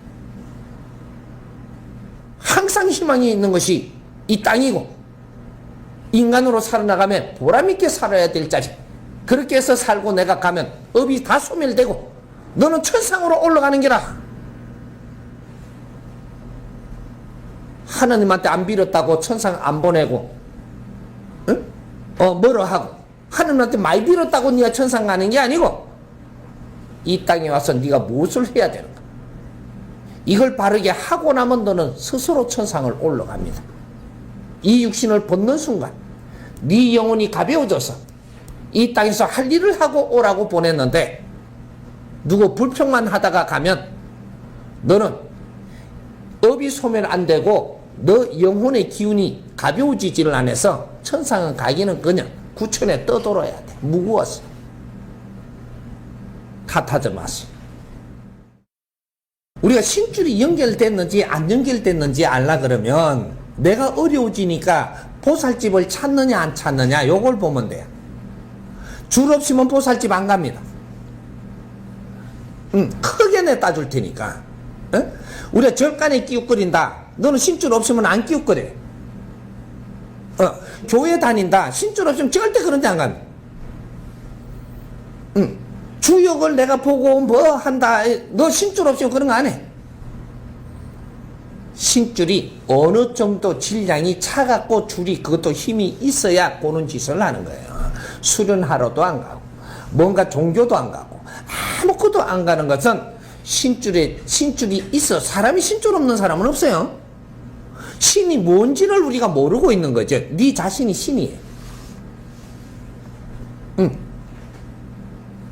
항상 희망이 있는 것이 이 땅이고, 인간으로 살아나가면 보람있게 살아야 될 자리. 그렇게 해서 살고 내가 가면 업이 다 소멸되고 너는 천상으로 올라가는 게라. 하나님한테 안 빌었다고 천상 안 보내고, 응? 뭐로 하고 하나님한테 많이 빌었다고 네가 천상 가는 게 아니고, 이 땅에 와서 네가 무엇을 해야 되는가. 이걸 바르게 하고 나면 너는 스스로 천상을 올라갑니다. 이 육신을 벗는 순간 네 영혼이 가벼워져서 이 땅에서 할 일을 하고 오라고 보냈는데, 누구 불평만 하다가 가면 너는 업이 소멸 안 되고 너 영혼의 기운이 가벼워지지를 않아서 천상은 가기는 그냥 구천에 떠돌아야 돼. 무거워서. 탓하지 마세요. 우리가 신줄이 연결됐는지 안 연결됐는지 알라 그러면 내가 어려워지니까 보살집을 찾느냐 안 찾느냐 요걸 보면 돼요. 줄 없으면 보살집 안 갑니다. 크게 내다 줄 테니까. 어? 우리가 절간에 끼웃거린다. 너는 신줄 없으면 안 끼웃거려. 교회 다닌다. 신줄 없으면 절대 그런 데 안 간다. 주역을 내가 보고 뭐 한다. 너 신줄 없으면 그런 거 안 해. 신줄이 어느 정도 질량이 차갑고 줄이 그것도 힘이 있어야 그런 짓을 하는 거예요. 수련하러도 안 가고 뭔가 종교도 안 가고 아무것도 안 가는 것은 신줄이 있어. 사람이 신줄 없는 사람은 없어요. 신이 뭔지를 우리가 모르고 있는 거죠. 네 자신이 신이에요.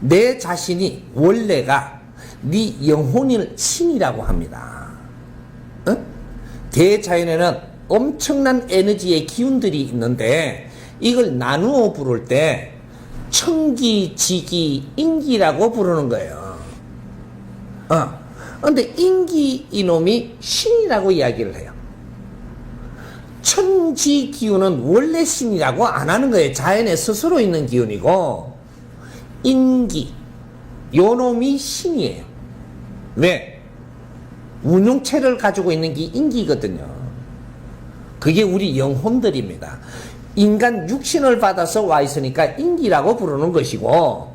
내 자신이 원래가 네 영혼을 신이라고 합니다. 대자연에는 엄청난 에너지의 기운들이 있는데 이걸 나누어 부를 때 청기, 지기, 인기라고 부르는 거예요. 근데 인기 이놈이 신이라고 이야기를 해요. 천지 기운은 원래 신이라고 안 하는 거예요. 자연에 스스로 있는 기운이고 인기 요놈이 신이에요. 왜? 운용체를 가지고 있는 게 인기거든요. 그게 우리 영혼들입니다. 인간 육신을 받아서 와 있으니까 인기라고 부르는 것이고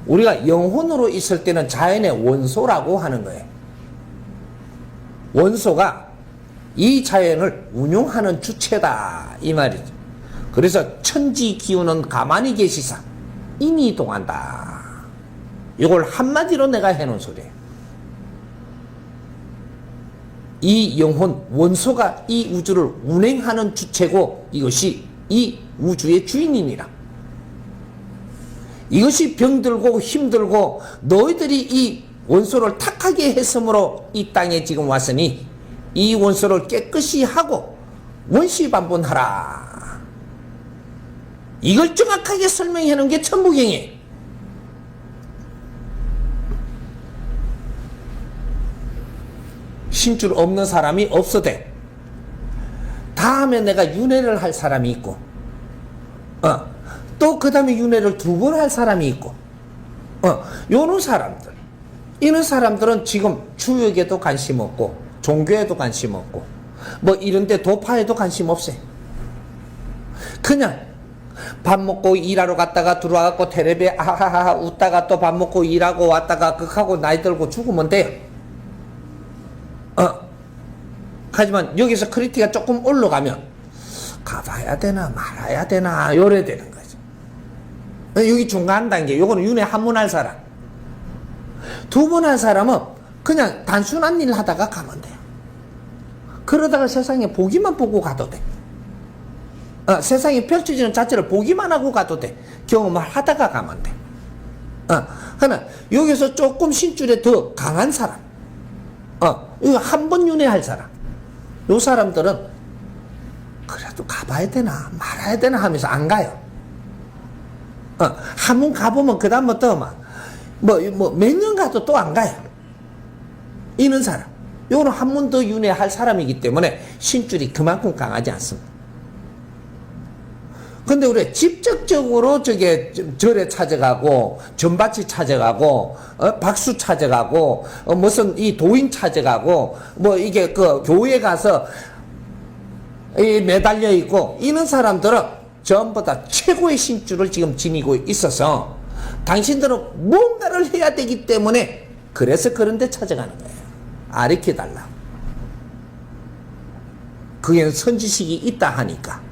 우리가 영혼으로 있을 때는 자연의 원소라고 하는 거예요. 원소가 이 자연을 운용하는 주체다 이 말이죠. 그래서 천지 기운은 가만히 계시사 인이 동한다. 이걸 한마디로 내가 해놓은 소리예요. 이 영혼 원소가 이 우주를 운행하는 주체고 이것이 이 우주의 주인이니라. 이것이 병들고 힘들고 너희들이 이 원소를 탁하게 했으므로 이 땅에 지금 왔으니 이 원소를 깨끗이 하고 원시반본하라. 이걸 정확하게 설명해 놓은 게 천부경이에요. 신줄 없는 사람이 없어대. 다음에 내가 윤회를 할 사람이 있고 또 그 다음에 윤회를 2번 할 사람이 있고 요런 사람들 이런 사람들은 지금 주역에도 관심 없고 종교에도 관심 없고 뭐 이런데 도파에도 관심 없어요. 그냥 밥 먹고 일하러 갔다가 들어와갖고 텔레비에 아하하하 웃다가 또 밥 먹고 일하고 왔다가 극하고 나이 들고 죽으면 돼요. 하지만 여기서 크리티가 조금 올라가면 가봐야 되나 말아야 되나 요래 되는 거죠. 여기 중간 단계 요거는 윤회 한 번 할 사람. 2번 할 사람은 그냥 단순한 일 하다가 가면 돼요. 그러다가 세상에 보기만 보고 가도 돼. 세상에 펼쳐지는 자체를 보기만 하고 가도 돼. 경험을 하다가 가면 돼. 하나 여기서 조금 신줄에 더 강한 사람 이거 한 번 윤회할 사람 요 사람들은 그래도 가봐야 되나 말아야 되나 하면서 안 가요. 한 번 가보면 그 다음부터 몇 년 가도 또 안 가요. 이런 사람 요거는 한 번 더 윤회할 사람이기 때문에 신줄이 그만큼 강하지 않습니다. 근데 우리 직접적으로 절에 찾아가고 전밭이 찾아가고 박수 찾아가고 무슨 이 도인 찾아가고 뭐 이게 그 교회에 가서 매달려 있고 이런 사람들은 전부 다 최고의 신줄을 지금 지니고 있어서 당신들은 뭔가를 해야 되기 때문에 그래서 그런 데 찾아가는 거예요. 가르쳐 달라. 그게 선지식이 있다 하니까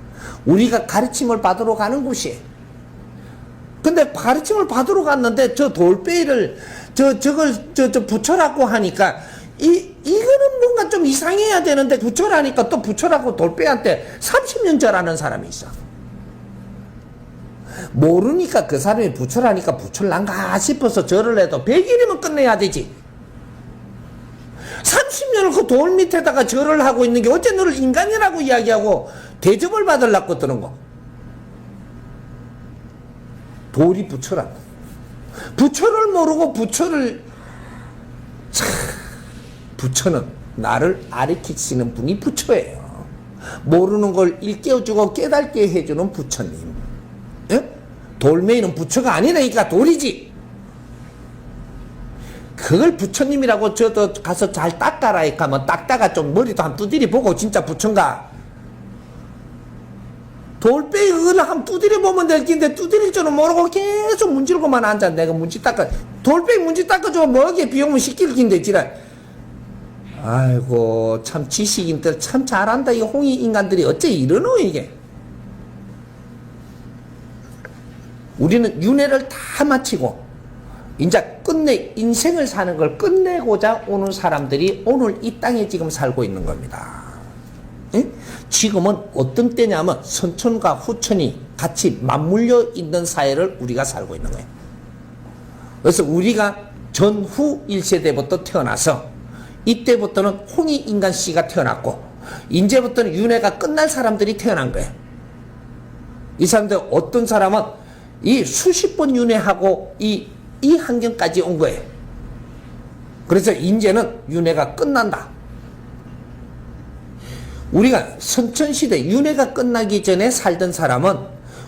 우리가 가르침을 받으러 가는 곳이에요. 근데 가르침을 받으러 갔는데 저 돌배를 저걸 붙여라고 하니까 이거는 뭔가 좀 이상해야 되는데 붙여라니까 또 붙여라고 돌배한테 30년 절하는 사람이 있어. 모르니까 그 사람이 부처라니까 부처란가 싶어서 절을 해도 100일이면 끝내야 되지. 30년을 그 돌 밑에다가 절을 하고 있는 게 어째 너를 인간이라고 이야기하고 대접을 받으려고 드는 거. 돌이 부처란다. 부처를 모르고 부처는 나를 가르치시는 분이 부처예요. 모르는 걸 일깨워주고 깨닫게 해주는 부처님. 예? 돌멩이는 부처가 아니라니까 돌이지. 그걸 부처님이라고 저도 가서 잘 닦아라 하면 닦다가 좀 머리도 한 두드리 보고 진짜 부처인가. 돌빼기 그걸 한 두드려 보면 될 긴데 두드릴 줄은 모르고 계속 문지르고만 앉아. 내가 문지 닦아 돌빼기 문지 닦아주고 뭐게 비용은 시킬 긴데 지랄. 아이고 참 지식인들 참 잘한다. 이 홍이 인간들이 어째 이러노 이게. 우리는 윤회를 다 마치고 이제 끝내 인생을 사는 걸 끝내고자 오는 사람들이 오늘 이 땅에 지금 살고 있는 겁니다. 응? 지금은 어떤 때냐면 선천과 후천이 같이 맞물려 있는 사회를 우리가 살고 있는 거예요. 그래서 우리가 전후 1세대부터 태어나서 이때부터는 홍익인간씨가 태어났고 이제부터는 윤회가 끝날 사람들이 태어난 거예요. 이 사람들 어떤 사람은 이 수십 번 윤회하고 이 환경까지 온 거예요. 그래서 이제는 윤회가 끝난다. 우리가 선천시대 윤회가 끝나기 전에 살던 사람은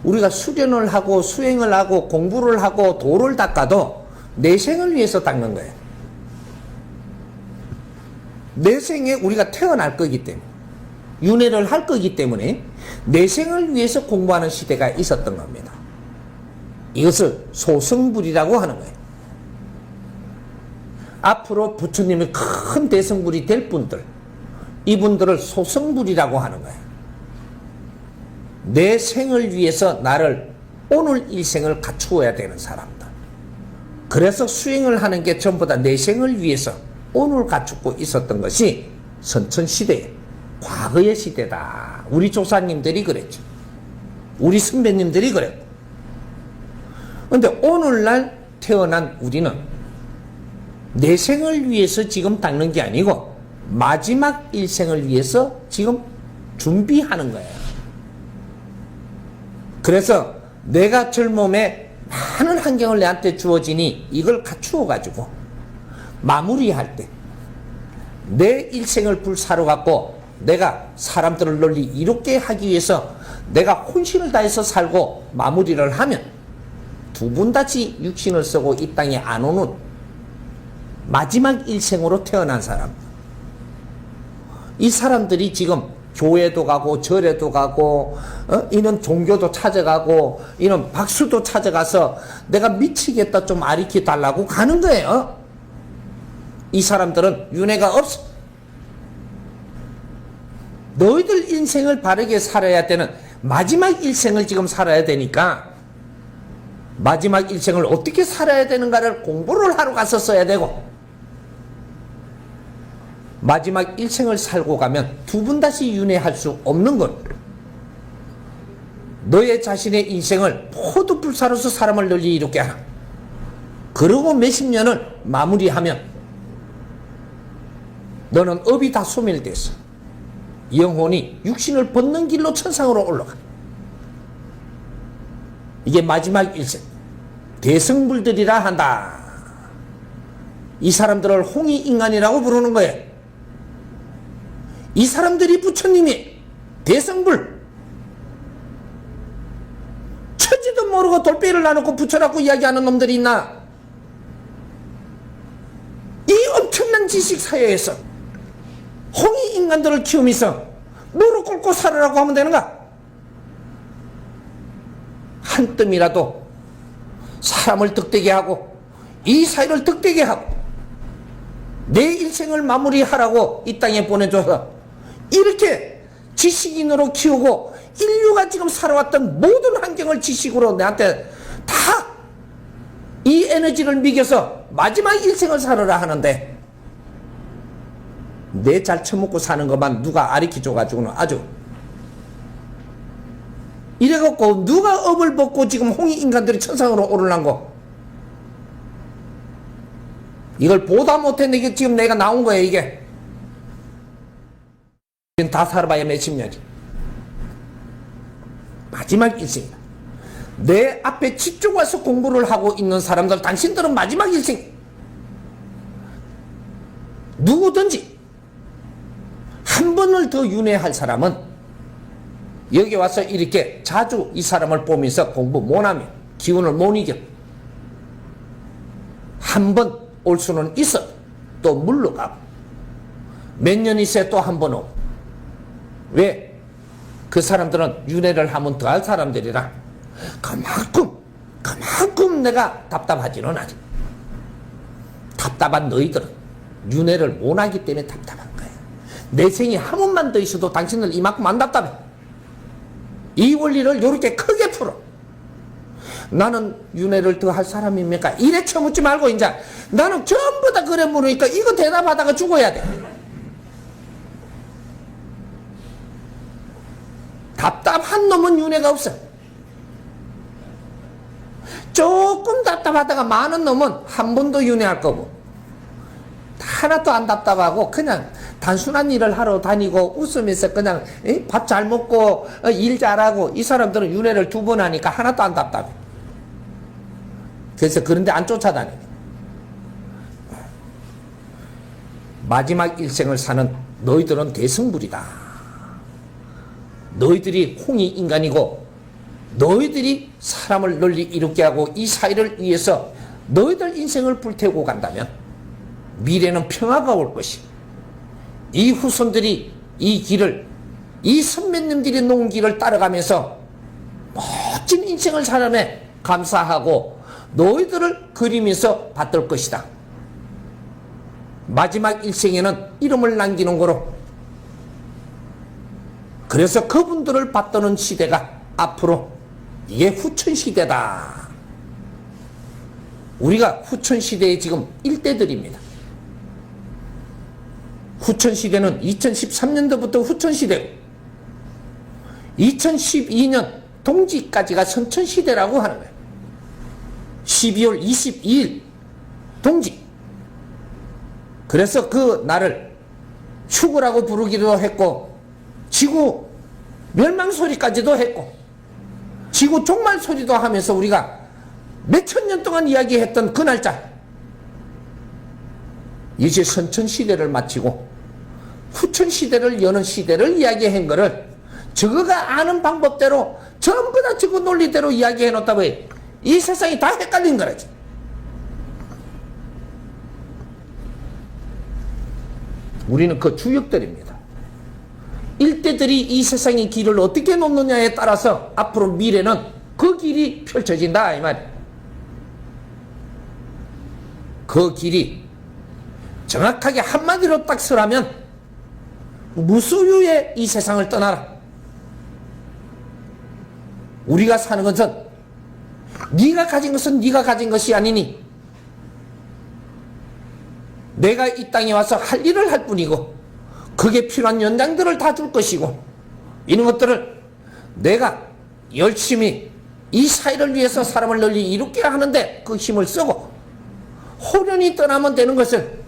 우리가 수련을 하고 수행을 하고 공부를 하고 도를 닦아도 내생을 위해서 닦는 거예요. 내생에 우리가 태어날 거기 때문에 윤회를 할 거기 때문에 내생을 위해서 공부하는 시대가 있었던 겁니다. 이것을 소승불이라고 하는 거예요. 앞으로 부처님이 큰 대승불이 될 분들, 이분들을 소승불이라고 하는 거예요. 내 생을 위해서 나를 오늘 일생을 갖추어야 되는 사람들. 그래서 수행을 하는 게 전부 다 내 생을 위해서 오늘 갖추고 있었던 것이 선천시대, 과거의 시대다. 우리 조사님들이 그랬죠. 우리 선배님들이 그랬고. 근데 오늘날 태어난 우리는 내 생을 위해서 지금 닦는 게 아니고 마지막 일생을 위해서 지금 준비하는 거예요. 그래서 내가 젊음에 많은 환경을 내한테 주어지니 이걸 갖추어 가지고 마무리할 때 내 일생을 불사로 갖고 내가 사람들을 널리 이롭게 하기 위해서 내가 혼신을 다해서 살고 마무리를 하면 두 분 다시 육신을 쓰고 이 땅에 안 오는 마지막 일생으로 태어난 사람. 이 사람들이 지금 교회도 가고 절에도 가고 이런 종교도 찾아가고 이런 박수도 찾아가서 내가 미치겠다 좀 가르쳐 달라고 가는 거예요. 이 사람들은 윤회가 없어. 너희들 인생을 바르게 살아야 되는 마지막 일생을 지금 살아야 되니까 마지막 일생을 어떻게 살아야 되는가를 공부를 하러 가서 써야 되고 마지막 일생을 살고 가면 두 번 다시 윤회할 수 없는 것. 너의 자신의 인생을 모두 불사로서 사람을 널리 이롭게 하라. 그러고 몇십 년을 마무리하면 너는 업이 다 소멸돼서 영혼이 육신을 벗는 길로 천상으로 올라가. 이게 마지막 일생. 대승불들이라 한다. 이 사람들을 홍익인간이라고 부르는 거예요. 이 사람들이 부처님이 대승불. 처지도 모르고 돌빼기를 놔놓고 부처라고 이야기하는 놈들이 있나? 이 엄청난 지식사회에서 홍익인간들을 키우면서 무릎 꿇고 살으라고 하면 되는가? 한 뜸이라도 사람을 득되게 하고 이 사회를 득되게 하고 내 일생을 마무리하라고 이 땅에 보내줘서 이렇게 지식인으로 키우고 인류가 지금 살아왔던 모든 환경을 지식으로 내한테 다 이 에너지를 미겨서 마지막 일생을 살아라 하는데 내 잘 처먹고 사는 것만 누가 가르쳐줘가지고는 아주 이래갖고 누가 업을 벗고 지금 홍익 인간들이 천상으로 오르란고? 이걸 보다 못했는데 이게 지금 내가 나온 거예요, 이게. 다 살아봐야 몇십 년이. 마지막 일생이다. 내 앞에 집중 와서 공부를 하고 있는 사람들, 당신들은 마지막 일생. 누구든지 한 번을 더 윤회할 사람은 여기 와서 이렇게 자주 이 사람을 보면서 공부 못하면 기운을 못 이겨. 한 번 올 수는 있어. 또 물러가고. 몇 년 있어야 또 한 번 오고. 왜? 그 사람들은 윤회를 하면 더 할 사람들이라 그만큼 내가 답답하지는 않아. 답답한 너희들은 윤회를 못하기 때문에 답답한 거야. 내 생이 한 번만 더 있어도 당신들 이만큼 안 답답해. 이 원리를 이렇게 크게 풀어. 나는 윤회를 더 할 사람입니까? 이래 쳐묻지 말고 이제 나는 전부 다 그래 물으니까 이거 대답하다가 죽어야 돼. 답답한 놈은 윤회가 없어. 조금 답답하다가 많은 놈은 한 번도 윤회할 거고, 하나도 안 답답하고 그냥 단순한 일을 하러 다니고 웃으면서 그냥 밥 잘 먹고 일 잘하고, 이 사람들은 윤회를 2번 하니까 하나도 안 답답해. 그래서 그런데 안 쫓아다녀. 마지막 일생을 사는 너희들은 대승불이다. 너희들이 홍익 인간이고 너희들이 사람을 널리 이롭게 하고 이 사회를 위해서 너희들 인생을 불태우고 간다면 미래는 평화가 올 것이. 이 후손들이 이 길을, 이 선배님들이 놓은 길을 따라가면서 멋진 인생을 살아내 감사하고 너희들을 그리면서 받들 것이다. 마지막 일생에는 이름을 남기는 거로. 그래서 그분들을 받드는 시대가 앞으로 이게 후천시대다. 우리가 후천시대의 지금 일대들입니다. 후천시대는 2013년도부터 후천시대고 2012년 동지까지가 선천시대라고 하는 거예요. 12월 22일 동지. 그래서 그 날을 휴거라고 부르기도 했고 지구 멸망소리까지도 했고 지구 종말소리도 하면서 우리가 몇천 년 동안 이야기했던 그 날짜, 이제 선천시대를 마치고 후천시대를 여는 시대를 이야기한 거를 저거가 아는 방법대로 전부 다 저거 논리대로 이야기해 놓다고 해. 이 세상이 다 헷갈린 거라지. 우리는 그 주역들입니다. 일대들이 이 세상의 길을 어떻게 놓느냐에 따라서 앞으로 미래는 그 길이 펼쳐진다 이 말이야. 그 길이 정확하게 한마디로 딱 쓰라면 무소유의 이 세상을 떠나라. 우리가 사는 것은 네가 가진 것은 네가 가진 것이 아니니 내가 이 땅에 와서 할 일을 할 뿐이고 그게 필요한 연장들을 다 줄 것이고 이런 것들을 내가 열심히 이 사회를 위해서 사람을 널리 이롭게 하는데 그 힘을 쓰고 호련히 떠나면 되는 것을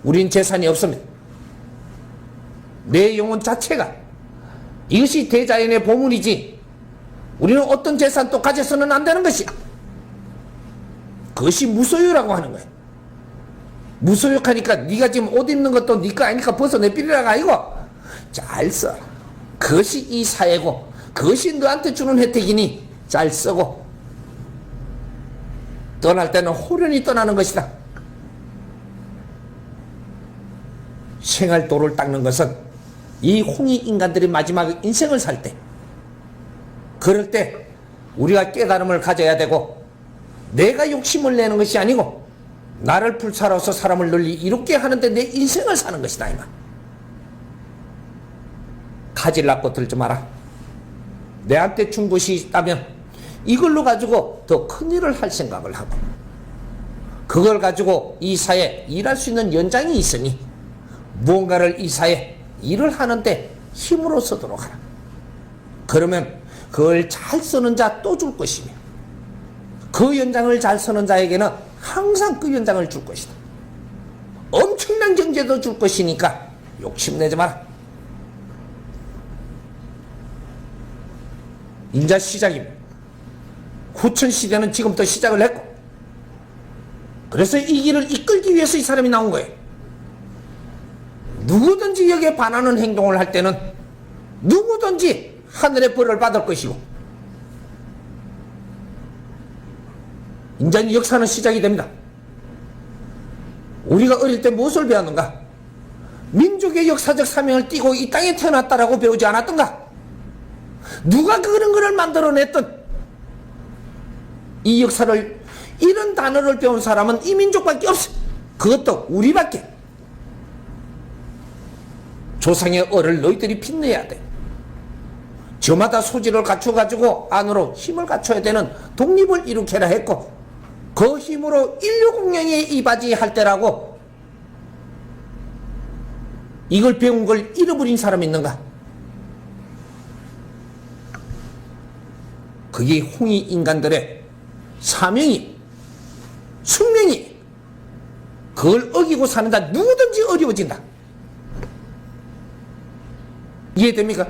우린 재산이 없습니다. 내 영혼 자체가 이것이 대자연의 보물이지 우리는 어떤 재산도 가져서는 안 되는 것이야. 그것이 무소유라고 하는 거야. 무소유하니까 네가 지금 옷 입는 것도 네 거 아니니까 벗어내버리라가 아니고 잘 써. 그것이 이 사회고 그것이 너한테 주는 혜택이니 잘 쓰고 떠날 때는 호련히 떠나는 것이다. 생활도를 닦는 것은 이 홍익 인간들이 마지막 인생을 살 때, 그럴 때 우리가 깨달음을 가져야 되고 내가 욕심을 내는 것이 아니고 나를 불사로서 사람을 널리 이롭게 하는데 내 인생을 사는 것이다 이 말. 가질라고 들지 마라. 내한테 준 것이 있다면 이걸로 가지고 더 큰 일을 할 생각을 하고 그걸 가지고 이 사회에 일할 수 있는 연장이 있으니 무언가를 이 사회에 일을 하는데 힘으로 쓰도록 하라. 그러면 그걸 잘 쓰는 자 또 줄 것이며 그 연장을 잘 쓰는 자에게는 항상 그 연장을 줄 것이다. 엄청난 경제도 줄 것이니까 욕심내지 마라. 인자 시작입니다. 후천 시대는 지금부터 시작을 했고, 그래서 이 길을 이끌기 위해서 이 사람이 나온 거예요. 누구든지 여기에 반하는 행동을 할 때는 누구든지 하늘의 벌을 받을 것이고, 인자는 역사는 시작이 됩니다. 우리가 어릴 때 무엇을 배웠는가? 민족의 역사적 사명을 띠고 이 땅에 태어났다라고 배우지 않았던가? 누가 그런 거를 만들어냈던 이 역사를, 이런 단어를 배운 사람은 이 민족밖에 없어. 그것도 우리밖에. 조상의 얼을 너희들이 빛내야 돼. 저마다 소질을 갖춰가지고 안으로 힘을 갖춰야 되는 독립을 일으켜라 했고, 그 힘으로 인류 공영에 이바지할 때라고 이걸 배운 걸 잃어버린 사람이 있는가? 그게 홍익 인간들의 사명이, 숙명이, 그걸 어기고 사는 자 누구든지 어려워진다. 이해됩니까?